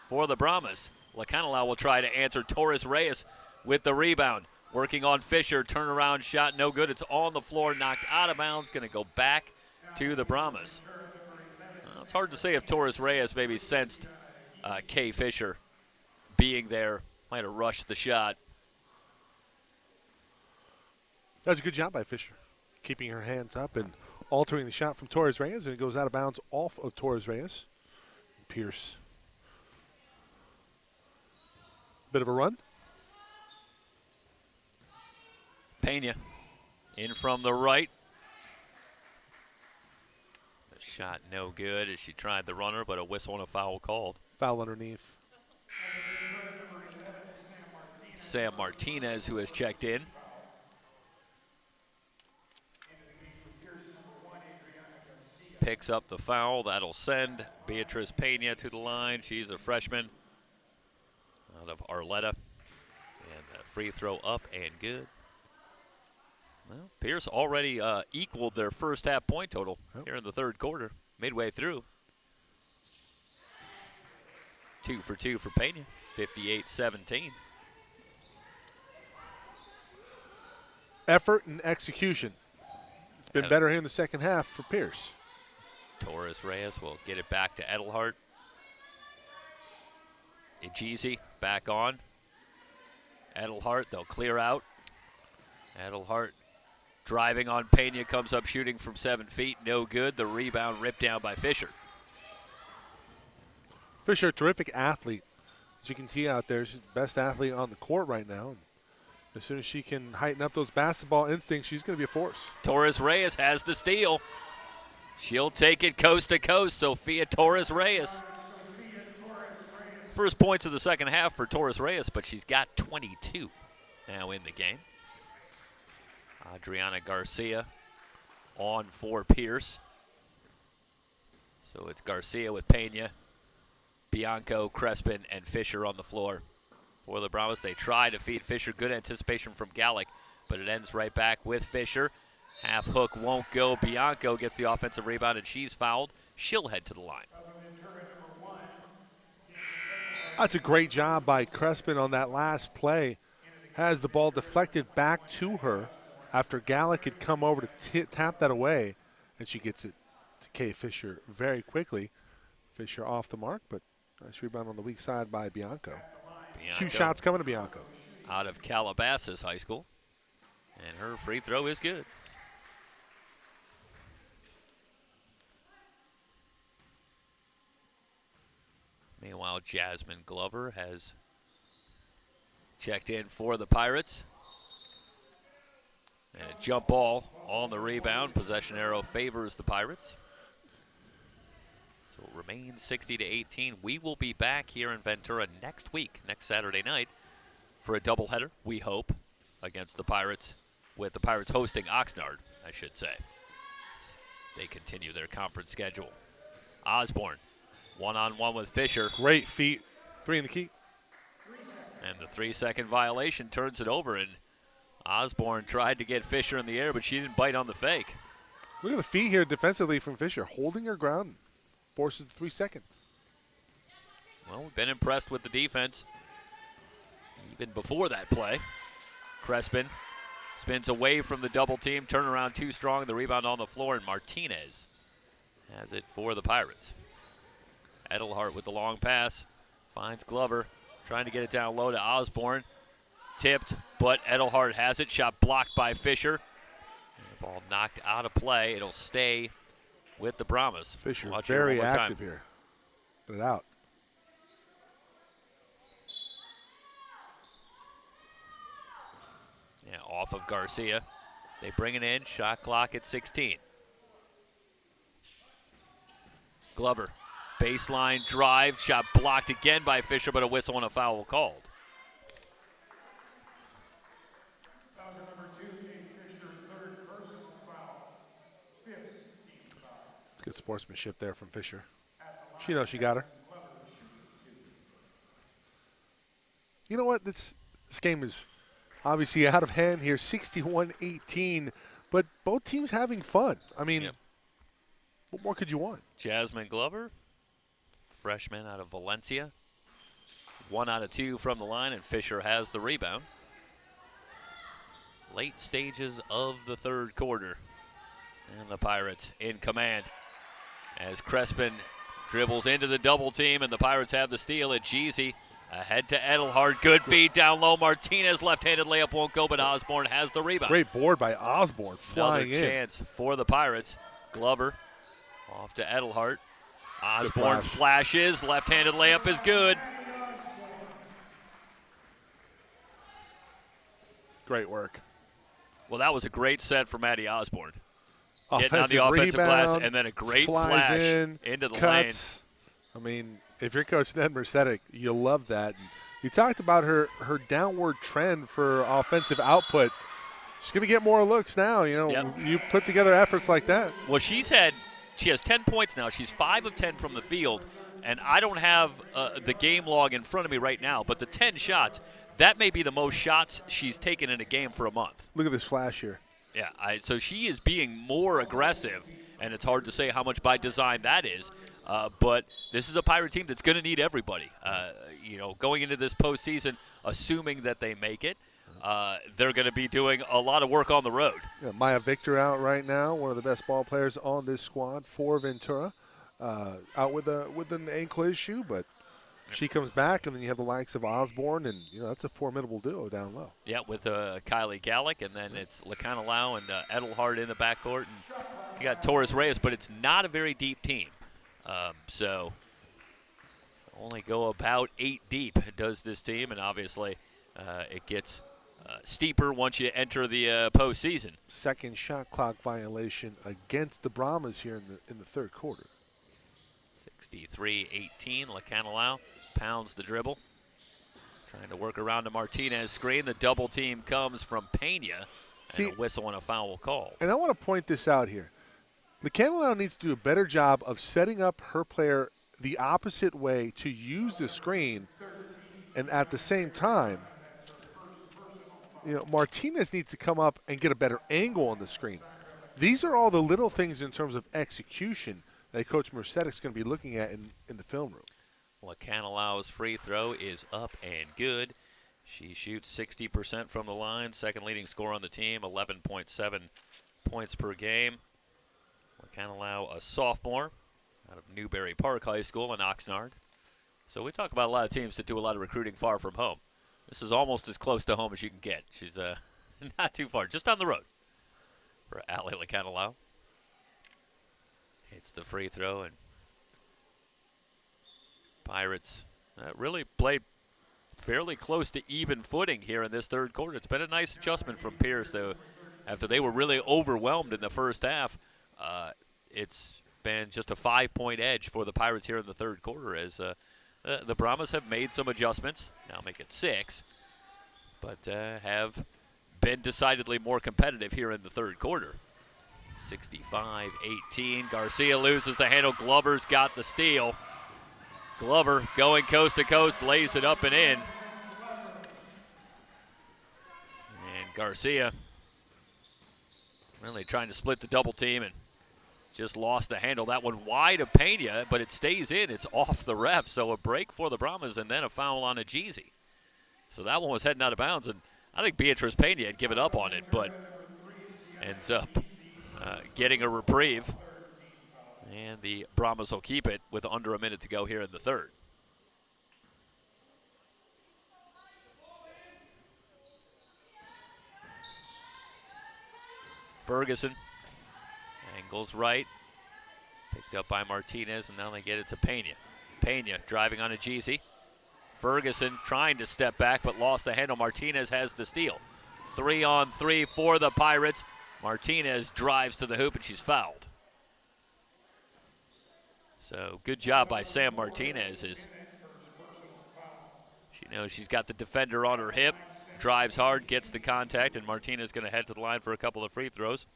for the Brahmas. Lacanilau will try to answer. Torres Reyes with the rebound. Working on Fisher, turnaround shot, no good. It's on the floor, knocked out of bounds, going to go back to the Brahmas. Well, it's hard to say if Torres Reyes maybe sensed Kay Fisher being there, might have rushed the shot. That was a good job by Fisher, keeping her hands up and altering the shot from Torres Reyes, and it goes out of bounds off of Torres Reyes. Pierce. Bit of a run. Pena in from the right. The shot no good as she tried the runner, but a whistle and a foul called. Foul underneath. Sam Martinez, who has checked in. Picks up the foul. That'll send Beatriz Pena to the line. She's a freshman out of Arleta. And free throw up and good. Well, Pierce already equaled their first half point total here in the third quarter, midway through. 2 for 2 for Pena, 58-17. Effort and execution. It's been better here in the second half for Pierce. Torres Reyes will get it back to Edelhart. Ejizi back on. Edelhart, they'll clear out. Edelhart driving on Pena, comes up shooting from 7 feet, no good. The rebound ripped down by Fisher. Fisher, a terrific athlete. As you can see out there, she's the best athlete on the court right now. And as soon as she can heighten up those basketball instincts, she's going to be a force. Torres Reyes has the steal. She'll take it coast to coast, Sophia Torres Reyes. First points of the second half for Torres Reyes, but she's got 22 now in the game. Adriana Garcia on for Pierce. So it's Garcia with Pena, Bianco, Crespin, and Fisher on the floor. For the Brahmas, they try to feed Fisher. Good anticipation from Gallick, but it ends right back with Fisher. Half hook won't go. Bianco gets the offensive rebound, and she's fouled. She'll head to the line. That's a great job by Crespin on that last play. Has the ball deflected back to her after Gallick had come over to tap that away, and she gets it to Kay Fisher very quickly. Fisher off the mark, but nice rebound on the weak side by Bianco. 2 shots coming to Bianco. Out of Calabasas High School, and her free throw is good. Meanwhile, Jasmine Glover has checked in for the Pirates. And a jump ball on the rebound. Possession arrow favors the Pirates. So it remains 60-18. We will be back here in Ventura next week, next Saturday night, for a doubleheader, we hope, against the Pirates, with the Pirates hosting Oxnard, I should say. They continue their conference schedule. Osborne, one-on-one with Fisher. Great feet. 3 in the key. And the 3-second violation turns it over, and Osborne tried to get Fisher in the air, but she didn't bite on the fake. Look at the feet here defensively from Fisher, holding her ground, forces the 3-second. Well, we've been impressed with the defense even before that play. Crespin spins away from the double team, turnaround too strong, the rebound on the floor, and Martinez has it for the Pirates. Edelhart with the long pass, finds Glover, trying to get it down low to Osborne. Tipped, but Edelhart has it. Shot blocked by Fisher. And the ball knocked out of play. It'll stay with the Brahmas. Fisher very active here. Put it out. Yeah, off of Garcia. They bring it in. Shot clock at 16. Glover, baseline drive. Shot blocked again by Fisher, but a whistle and a foul called. Good sportsmanship there from Fisher. She knows she got her. You know what? This game is obviously out of hand here, 61-18, but both teams having fun. I mean, what more could you want? Jasmine Glover, freshman out of Valencia. 1 out of 2 from the line, and Fisher has the rebound. Late stages of the third quarter, and the Pirates in command. As Crespin dribbles into the double team, and the Pirates have the steal at Jeezy. Ahead to Edelhart. Good feed down low. Martinez left-handed layup won't go, but Osborne has the rebound. Great board by Osborne, flying Another chance for the Pirates. Glover off to Edelhart. Osborne flashes. Left-handed layup is good. Great work. Well, that was a great set for Maddie Osborne. Getting on the offensive glass, and then a great flash into the cuts. lane. I mean, if you're Coach Ned Mercedes, you love that. And you talked about her downward trend for offensive output. She's going to get more looks now. You know, you put together efforts like that. Well, she has 10 points now. She's 5 of 10 from the field, and I don't have the game log in front of me right now, but the 10 shots, that may be the most shots she's taken in a game for a month. Look at this flash here. Yeah, so she is being more aggressive, and it's hard to say how much by design that is. But this is a Pirate team that's going to need everybody. Going into this postseason, assuming that they make it, they're going to be doing a lot of work on the road. Yeah, Maya Victor out right now, one of the best ball players on this squad for Ventura, out with an ankle issue, but she comes back, and then you have the likes of Osborne, and that's a formidable duo down low. Yeah, with Kylie Gallick, and then it's Lakana Lau and Edelhard in the backcourt, and you got Torres Reyes, but it's not a very deep team. So only go about 8 deep does this team, and obviously it gets steeper once you enter the postseason. Second shot clock violation against the Brahmas here in the third quarter. 63-18, Lakana Lau pounds the dribble. Trying to work around the Martinez screen. The double team comes from Pena, and a whistle and a foul call. And I want to point this out here. Lakana Lau needs to do a better job of setting up her player the opposite way to use the screen, and at the same time, Martinez needs to come up and get a better angle on the screen. These are all the little things in terms of execution that Coach Mercedic's going to be looking at in the film room. Lakana Lau's free throw is up and good. She shoots 60% from the line, second leading scorer on the team, 11.7 points per game. Lakana Lau, a sophomore out of Newberry Park High School in Oxnard. So we talk about a lot of teams that do a lot of recruiting far from home. This is almost as close to home as you can get. She's not too far, just on the road for Allie Lakana Lau. Hits the free throw, and Pirates really played fairly close to even footing here in this third quarter. It's been a nice adjustment from Pierce, though. After they were really overwhelmed in the first half, it's been just a 5-point edge for the Pirates here in the third quarter as the Brahmas have made some adjustments. Now make it 6, but have been decidedly more competitive here in the third quarter. 65-18. Garcia loses the handle. Glover's got the steal. Glover going coast to coast, lays it up and in. And Garcia really trying to split the double team and just lost the handle. That one wide of Pena, but it stays in. It's off the ref, so a break for the Brahmas and then a foul on Ajeezy. So that one was heading out of bounds, and I think Beatrice Pena had given up on it, but ends up getting a reprieve. And the Brahmas will keep it with under a minute to go here in the third. Ferguson angles right. Picked up by Martinez, and now they get it to Pena. Pena driving on Ajeezy. Ferguson trying to step back, but lost the handle. Martinez has the steal. 3-on-3 for the Pirates. Martinez drives to the hoop, and she's fouled. So good job by Sam Martinez. She knows she's got the defender on her hip, drives hard, gets the contact, and Martinez going to head to the line for a couple of free throws.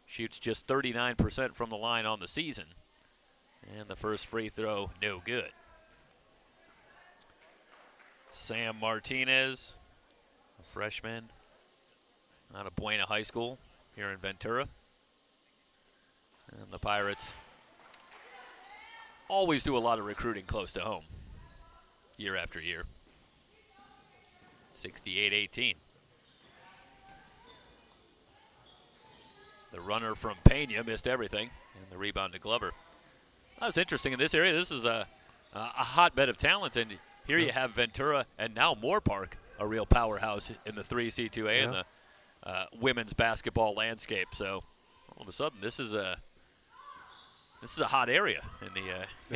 Shoots just 39% from the line on the season. And the first free throw, no good. Sam Martinez, a freshman out of Buena High School here in Ventura. And the Pirates always do a lot of recruiting close to home, year after year. 68-18. The runner from Pena missed everything, and the rebound to Glover. That's interesting in this area. This is a hotbed of talent, and here you have Ventura and now Moorpark, a real powerhouse in the 3C2A and the women's basketball landscape. So all of a sudden, this is a hot area in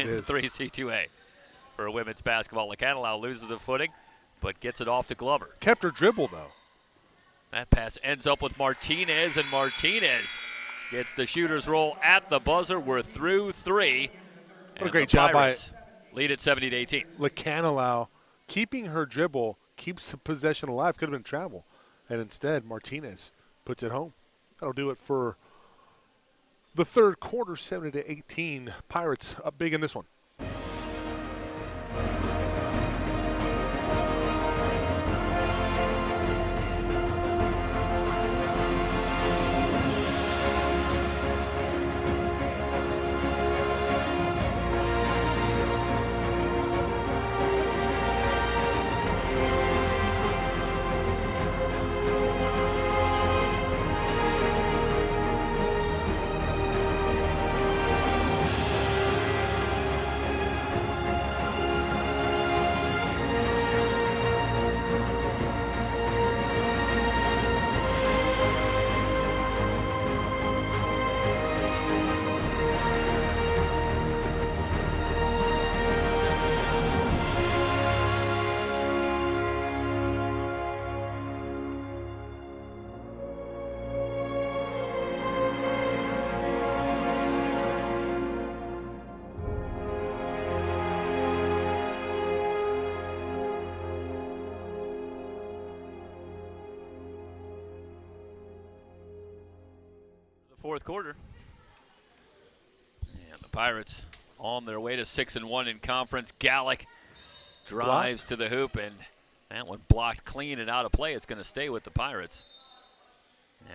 the 3C2A for women's basketball. Lakana Lau loses the footing, but gets it off to Glover. Kept her dribble, though. That pass ends up with Martinez, and Martinez gets the shooter's roll at the buzzer. We're through 3. What a great job by lead at 70-18. Lakana Lau keeping her dribble, keeps the possession alive. Could have been travel. And instead, Martinez puts it home. That'll do it for the third quarter, 70-18. Pirates up big in this one. fourth quarter. And the Pirates on their way to 6-1 in conference. Gallick drives to the hoop, and that one blocked clean and out of play. It's going to stay with the Pirates.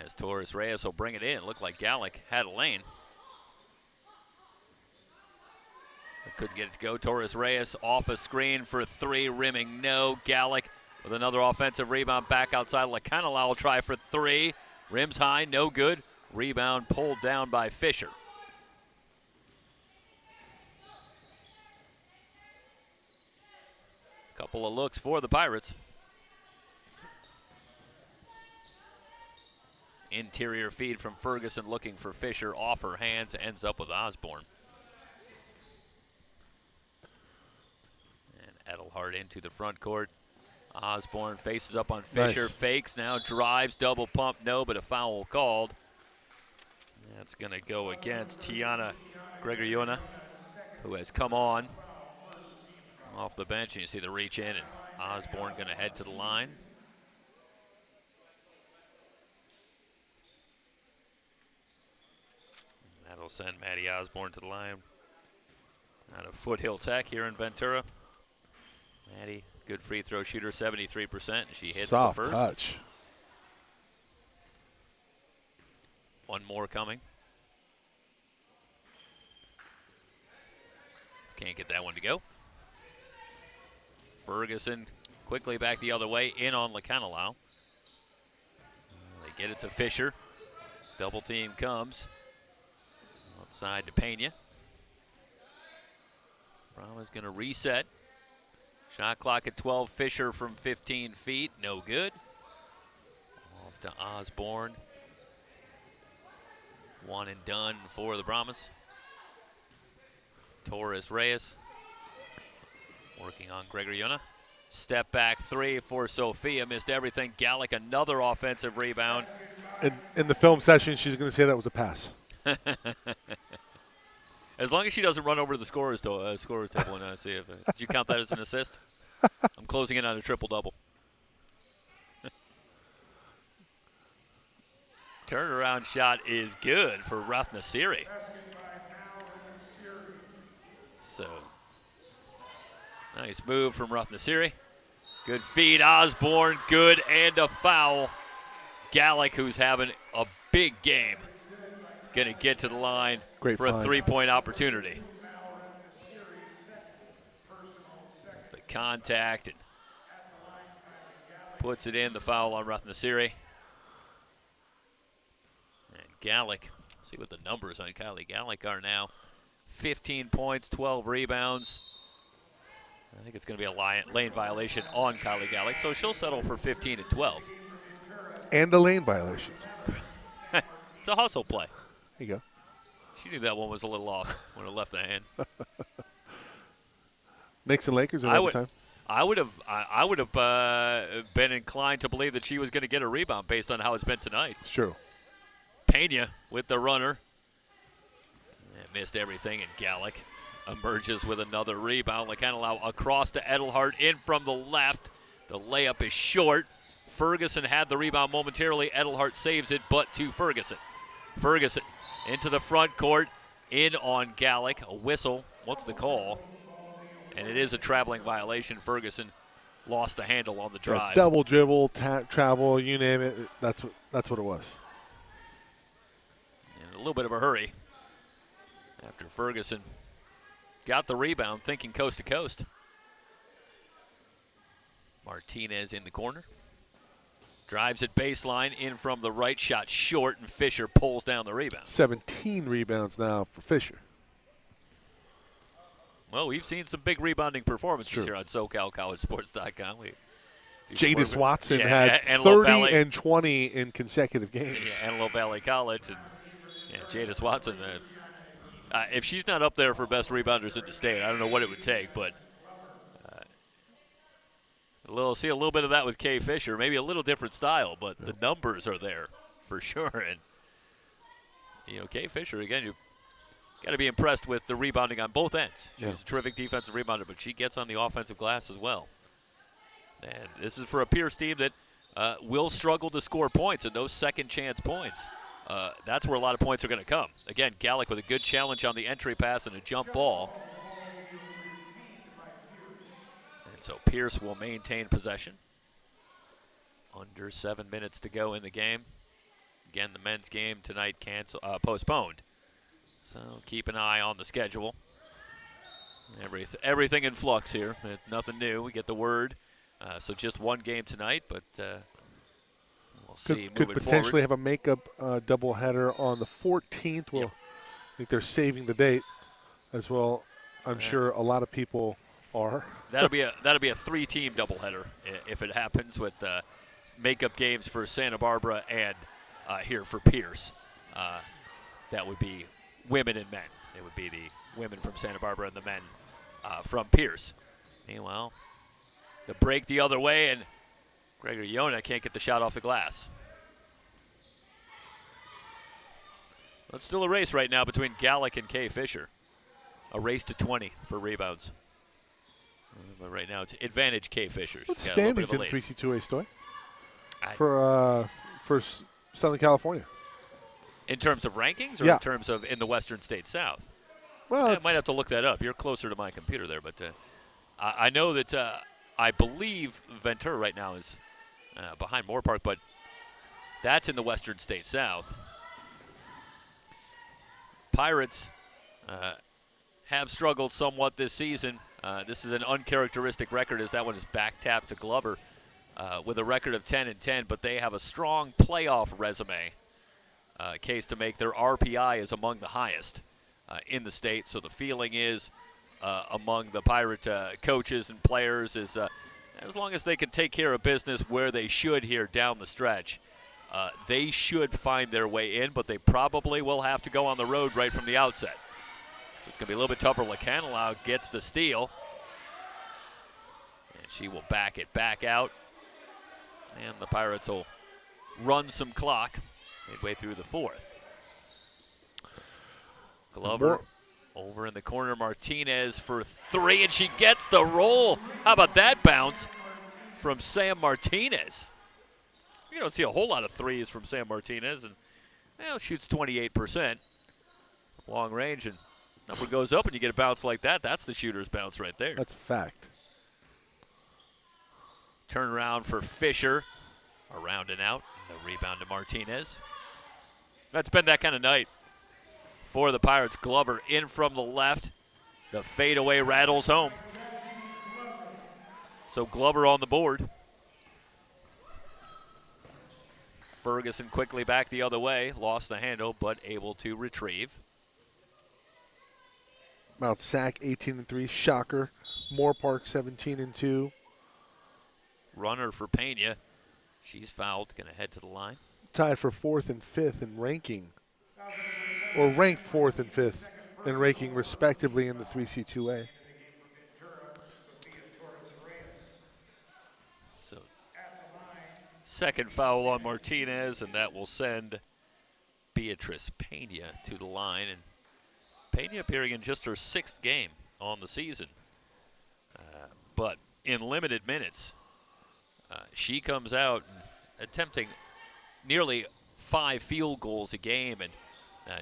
As Torres Reyes will bring it in. Looked like Gallick had a lane. Couldn't get it to go. Torres Reyes off a screen for three, rimming no. Gallick with another offensive rebound back outside. Lacanala will try for three. Rims high, no good. Rebound pulled down by Fisher. Couple of looks for the Pirates. Interior feed from Ferguson looking for Fisher. Off her hands, ends up with Osborne. And Edelhart into the front court. Osborne faces up on Fisher, fakes, now drives, double pump, no, but a foul called. That's going to go against Tiana Gregoriona, who has come on off the bench. And you see the reach in, and Osborne going to head to the line. That'll send Maddie Osborne to the line out of Foothill Tech here in Ventura. Maddie, good free throw shooter, 73%, and she hits soft the first. Touch. One more coming. Can't get that one to go. Ferguson quickly back the other way, in on Lacanala. They get it to Fisher. Double team comes. Outside to Pena. Brahma's going to reset. Shot clock at 12. Fisher from 15 feet. No good. Off to Osborne. One and done for the Brahmas. Torres Reyes working on Gregoriona. Step back three for Sophia. Missed everything. Gallick, another offensive rebound. In the film session, she's going to say that was a pass. As long as she doesn't run over to the scorer's table and see if did you count that as an assist? I'm closing in on a triple-double. Turnaround shot is good for Rathnasiri. So, nice move from Rathnasiri. Good feed, Osborne, good, and a foul. Gallick, who's having a big game, going to get to the line for a three-point opportunity. That's the contact and puts it in, the foul on Rathnasiri. And Gallick, see what the numbers on Kylie Gallick are now. 15 points, 12 rebounds. I think it's going to be a lane violation on Kylie Gallick, so she'll settle for 15 and 12. And a lane violation. It's a hustle play. There you go. She knew that one was a little off when it left the hand. Knicks and Lakers in overtime. I would have been inclined to believe that she was going to get a rebound based on how it's been tonight. It's true. Pena with the runner. And missed everything, and Gallick emerges with another rebound. Lacanala across to Edelhart, in from the left. The layup is short. Ferguson had the rebound momentarily. Edelhart saves it, but to Ferguson. Ferguson into the front court, in on Gallick. A whistle. What's the call? And it is a traveling violation. Ferguson lost the handle on the drive. Yeah, double dribble, travel, you name it. That's what it was. In a little bit of a hurry after Ferguson got the rebound, thinking coast to coast. Martinez in the corner. Drives at baseline, in from the right, shot short, and Fisher pulls down the rebound. 17 rebounds now for Fisher. Well, we've seen some big rebounding performances here on SoCalCollegeSports.com. Jadis Watson had 30 and 20 in consecutive games. Yeah, Antelope Valley College. And Jadis Watson, if she's not up there for best rebounders in the state, I don't know what it would take, but see a little bit of that with Kay Fisher. Maybe a little different style, but the numbers are there for sure. And, Kay Fisher, again, you got to be impressed with the rebounding on both ends. She's a terrific defensive rebounder, but she gets on the offensive glass as well. And this is for a Pierce team that will struggle to score points, and those second chance points that's where a lot of points are going to come. Again, Gallic with a good challenge on the entry pass and a jump ball. And so Pierce will maintain possession. Under 7 minutes to go in the game. Again, the men's game tonight postponed. So keep an eye on the schedule. Everything in flux here. It's nothing new. We get the word. So just one game tonight, but we'll see Could moving potentially forward. have a makeup doubleheader on the 14th. Well, Yep. I think they're saving the date as well. I'm sure a lot of people are. That'll be a 3-team doubleheader if it happens, with makeup games for Santa Barbara and here for Pierce. That would be women and men. It would be the women from Santa Barbara and the men from Pierce. Meanwhile, the break the other way, and Gregory Yona can't get the shot off the glass. It's still a race right now between Gallic and Kay Fisher. A race to 20 for rebounds. But right now it's advantage Kay Fisher. What standings in 3C2A Stoy for Southern California? In terms of rankings, or Yeah. in terms of in the Western States South? Well, I might have to look that up. You're closer to my computer there, but I know that I believe Ventura right now is behind Moore Park, but that's in the Western States South. Pirates have struggled somewhat this season. This is an uncharacteristic record, as that one is back tapped to Glover with a record of 10-10, but they have a strong playoff resume. Case to make, their RPI is among the highest in the state, so the feeling is among the Pirate coaches and players is as long as they can take care of business where they should here down the stretch, they should find their way in, but they probably will have to go on the road right from the outset. So it's going to be a little bit tougher. Lekanelau gets the steal, and she will back it back out, and the Pirates will run some clock midway through the fourth. Glover over in the corner, Martinez for three, and she gets the roll. How about that bounce from Sam Martinez? You don't see a whole lot of threes from Sam Martinez, and shoots 28%. Long range, and number goes up, and you get a bounce like that. That's the shooter's bounce right there. That's a fact. Turnaround for Fisher. Around and out. The rebound to Martinez. That's been that kind of night for the Pirates. Glover in from the left. The fadeaway rattles home. So Glover on the board. Ferguson quickly back the other way. Lost the handle, but able to retrieve. Mount Sac 18-3. Shocker. Moore Park 17-2. Runner for Pena. She's fouled. Going to head to the line. Tied for 4th and 5th in ranking, or ranked 4th and 5th in ranking respectively in the 3C2A. So second foul on Martinez, and that will send Beatrice Pena to the line. And Pena appearing in just her 6th game on the season, but in limited minutes. She comes out attempting nearly 5 field goals a game, and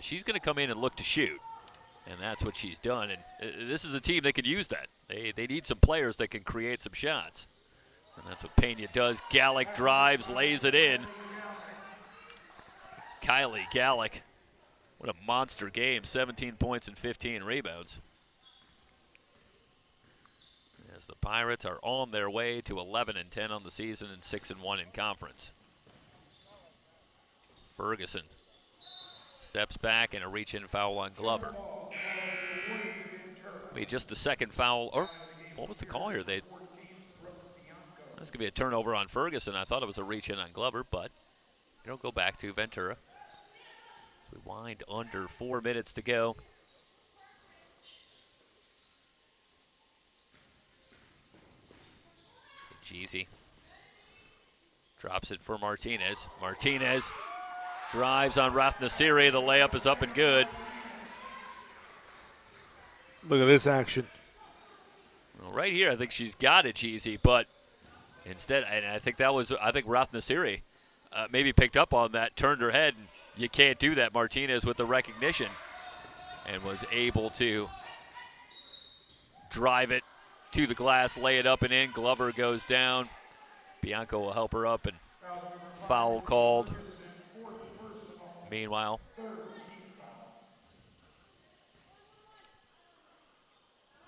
she's going to come in and look to shoot, and that's what she's done. And this is a team that could use that. They need some players that can create some shots, and that's what Pena does. Gallic drives, lays it in. Kylie Gallic, what a monster game, 17 points and 15 rebounds. As the Pirates are on their way to 11-10 on the season and 6-1 in conference. Ferguson steps back, and a reach-in foul on Glover. Just the second foul, or what was the call here? That's going to be a turnover on Ferguson. I thought it was a reach-in on Glover, but it'll go back to Ventura. We wind under 4 minutes to go. Jeezy drops it for Martinez. Martinez drives on Rathnasiri. The layup is up and good. Look at this action. Well, right here, I think she's got it, Jeezy, but instead, and I think Rathnasiri maybe picked up on that, turned her head, and you can't do that. Martinez with the recognition and was able to drive it to the glass, lay it up and in. Glover goes down. Bianco will help her up, and foul called. Meanwhile,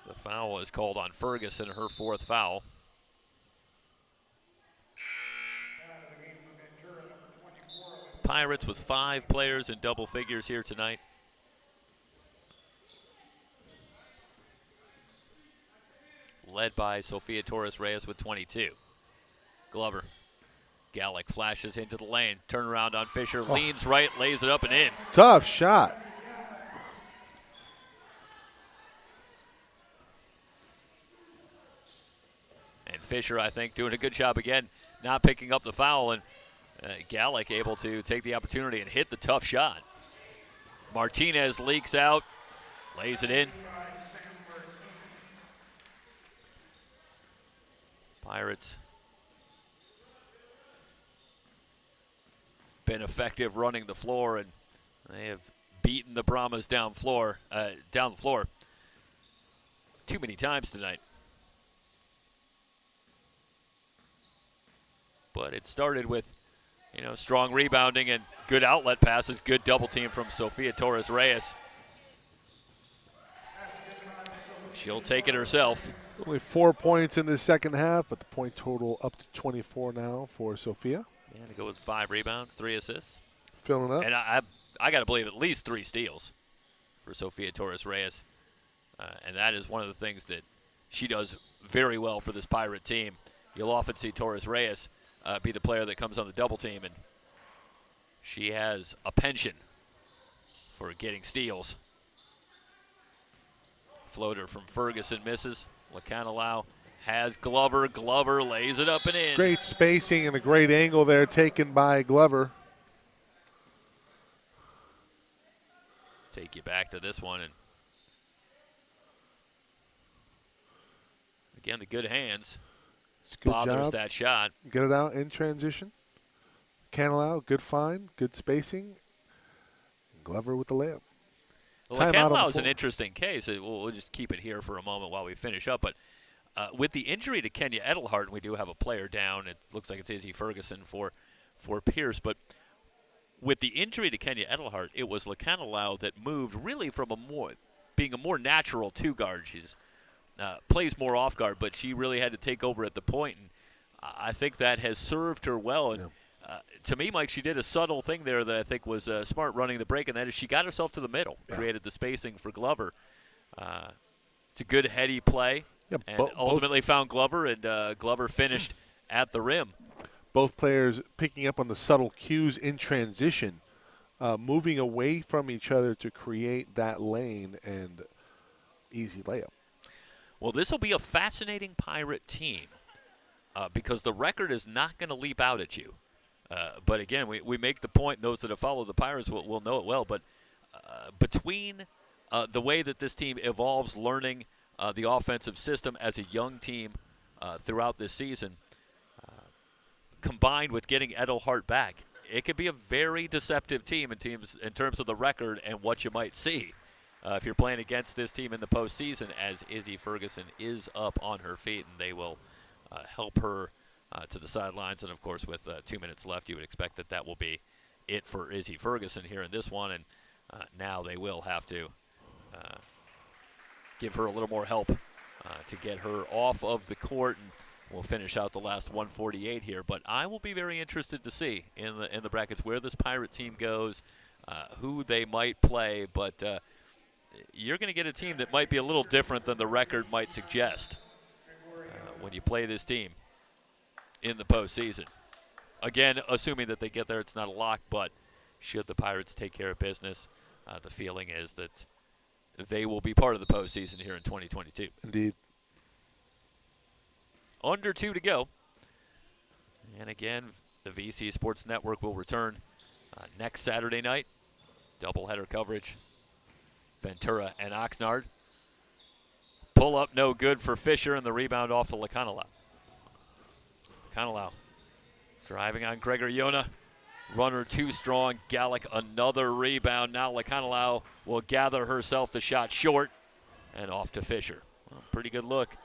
the foul is called on Ferguson, her 4th foul. Pirates with 5 players in double figures here tonight. Led by Sofia Torres-Reyes with 22. Glover. Gallick flashes into the lane. Turnaround on Fisher. Leans right, lays it up and in. Tough shot. And Fisher, I think, doing a good job again, not picking up the foul. And Gallick able to take the opportunity and hit the tough shot. Martinez leaks out, lays it in. Pirates been effective running the floor, and they have beaten the Brahmas down the floor too many times tonight. But it started with, strong rebounding and good outlet passes, good double team from Sofia Torres-Reyes. She'll take it herself. Only 4 points in the second half, but the point total up to 24 now for Sofia. Yeah, to go with 5 rebounds, 3 assists. Filling up. And I got to believe at least 3 steals for Sofia Torres-Reyes. And that is one of the things that she does very well for this Pirate team. You'll often see Torres-Reyes be the player that comes on the double team, and she has a penchant for getting steals. Floater from Ferguson misses. Lacanilau has Glover. Glover lays it up and in. Great spacing and a great angle there taken by Glover. Take you back to this one. And again, the good hands. Good bothers job. That shot. Get it out in transition. Lacanilau, good find, good spacing. Glover with the layup. Well, Lacanilau is an interesting case. We'll just keep it here for a moment while we finish up. But with the injury to Kenya Edelhart, we do have a player down. It looks like it's Izzy Ferguson for Pierce. But with the injury to Kenya Edelhart, it was Lacanilau that moved really from being a more natural 2-guard. She's plays more off guard, but she really had to take over at the point. And I think that has served her well. And to me, Mike, she did a subtle thing there that I think was smart running the break, and that is she got herself to the middle, created the spacing for Glover. It's a good heady play, and ultimately found Glover, and Glover finished at the rim. Both players picking up on the subtle cues in transition, moving away from each other to create that lane and easy layup. Well, this will be a fascinating Pirate team because the record is not going to leap out at you. But again, we make the point, those that have followed the Pirates will know it well, but between the way that this team evolves, learning the offensive system as a young team throughout this season, combined with getting Edelhart back, it could be a very deceptive team in terms of the record and what you might see if you're playing against this team in the postseason, as Izzy Ferguson is up on her feet, and they will help her to the sidelines. And, of course, with 2 minutes left, you would expect that will be it for Izzy Ferguson here in this one. And now they will have to give her a little more help to get her off of the court. And we'll finish out the last 148 here. But I will be very interested to see in the brackets where this Pirate team goes, who they might play. But you're going to get a team that might be a little different than the record might suggest when you play this team in the postseason. Again, assuming that they get there, it's not a lock, but should the Pirates take care of business, the feeling is that they will be part of the postseason here in 2022. Indeed. Under 2 to go. And again, the VC Sports Network will return next Saturday night. Doubleheader coverage. Ventura and Oxnard. Pull up no good for Fisher, and the rebound off to Lacanilau. Lacanilau driving on Gregor Yona. runner too strong. Gallic another rebound. Now Lakanalao will gather herself the shot short and off to Fisher. Well, pretty good look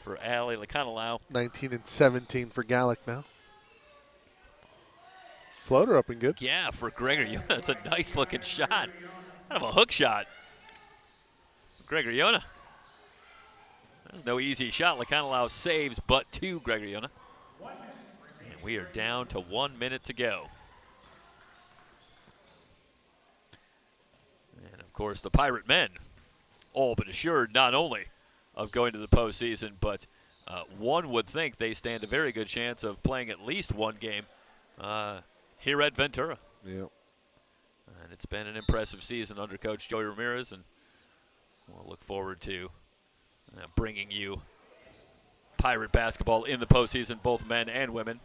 for Allie Lakanalao. 19 and 17 for Gallic now. Floater up and good. Yeah, for Gregory. That's a nice looking shot. Kind of a hook shot. Gregory. That's no easy shot. Lakanalao saves, but to Gregory. And we are down to 1 minute to go. And of course, the Pirate men, all but assured not only of going to the postseason, but one would think they stand a very good chance of playing at least one game here at Ventura. Yep. And it's been an impressive season under Coach Joey Ramirez, and we'll look forward to bringing you Pirate basketball in the postseason, both men and women.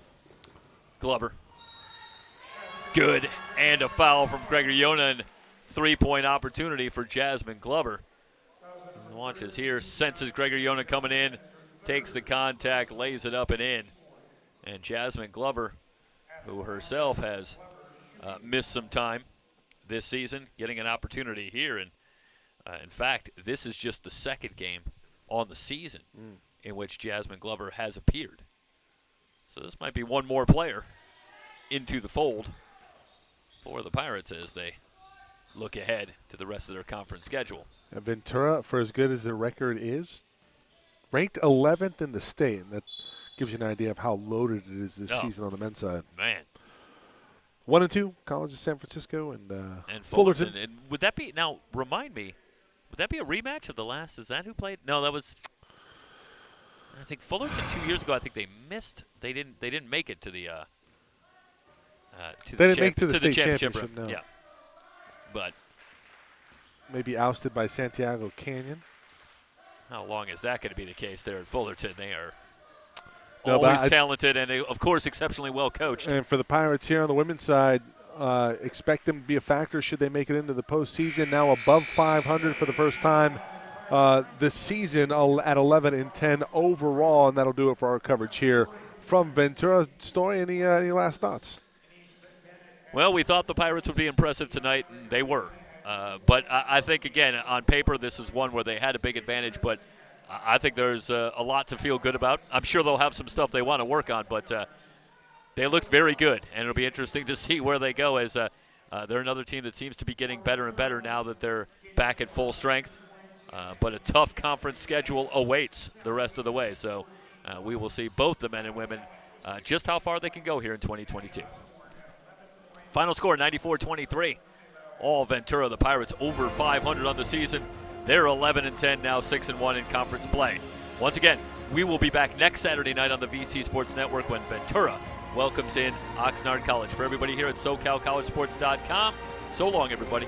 Glover. Good, and a foul from Gregory Yona, and three-point opportunity for Jasmine Glover. Watches here, senses Gregory Yona coming in, takes the contact, lays it up and in. And Jasmine Glover, who herself has missed some time this season, getting an opportunity here. And in fact, this is just the second game on the season in which Jasmine Glover has appeared. So this might be one more player into the fold for the Pirates as they look ahead to the rest of their conference schedule. Ventura, for as good as their record is, ranked 11th in the state, and that gives you an idea of how loaded it is this season on the men's side. Man. 1 and 2, College of San Francisco and Fullerton. And would that be, now remind me, would that be a rematch of the last? Is that who played? No, that was, I think Fullerton 2 years ago. I think they missed. They didn't make it to the. They didn't make it to the state championship. No. Yeah, but maybe ousted by Santiago Canyon. How long is that going to be the case there at Fullerton? They are always talented and, of course, exceptionally well coached. And for the Pirates here on the women's side, expect them to be a factor should they make it into the postseason. Now above 500 for the first time this season at 11 and 10 overall, and that'll do it for our coverage here from Ventura. Story, any last thoughts? Well, we thought the Pirates would be impressive tonight, and they were. But I think, again, on paper, this is one where they had a big advantage, but I think there's a lot to feel good about. I'm sure they'll have some stuff they want to work on, but they looked very good, and it'll be interesting to see where they go as they're another team that seems to be getting better and better now that they're back at full strength. But a tough conference schedule awaits the rest of the way, so we will see both the men and women just how far they can go here in 2022. Final score, 94-23. All Ventura, the Pirates over 500 on the season. They're 11 and 10 now, 6 and 1 in conference play. Once again, we will be back next Saturday night on the VC Sports Network when Ventura welcomes in Oxnard College. For everybody here at SoCalCollegeSports.com, so long, everybody.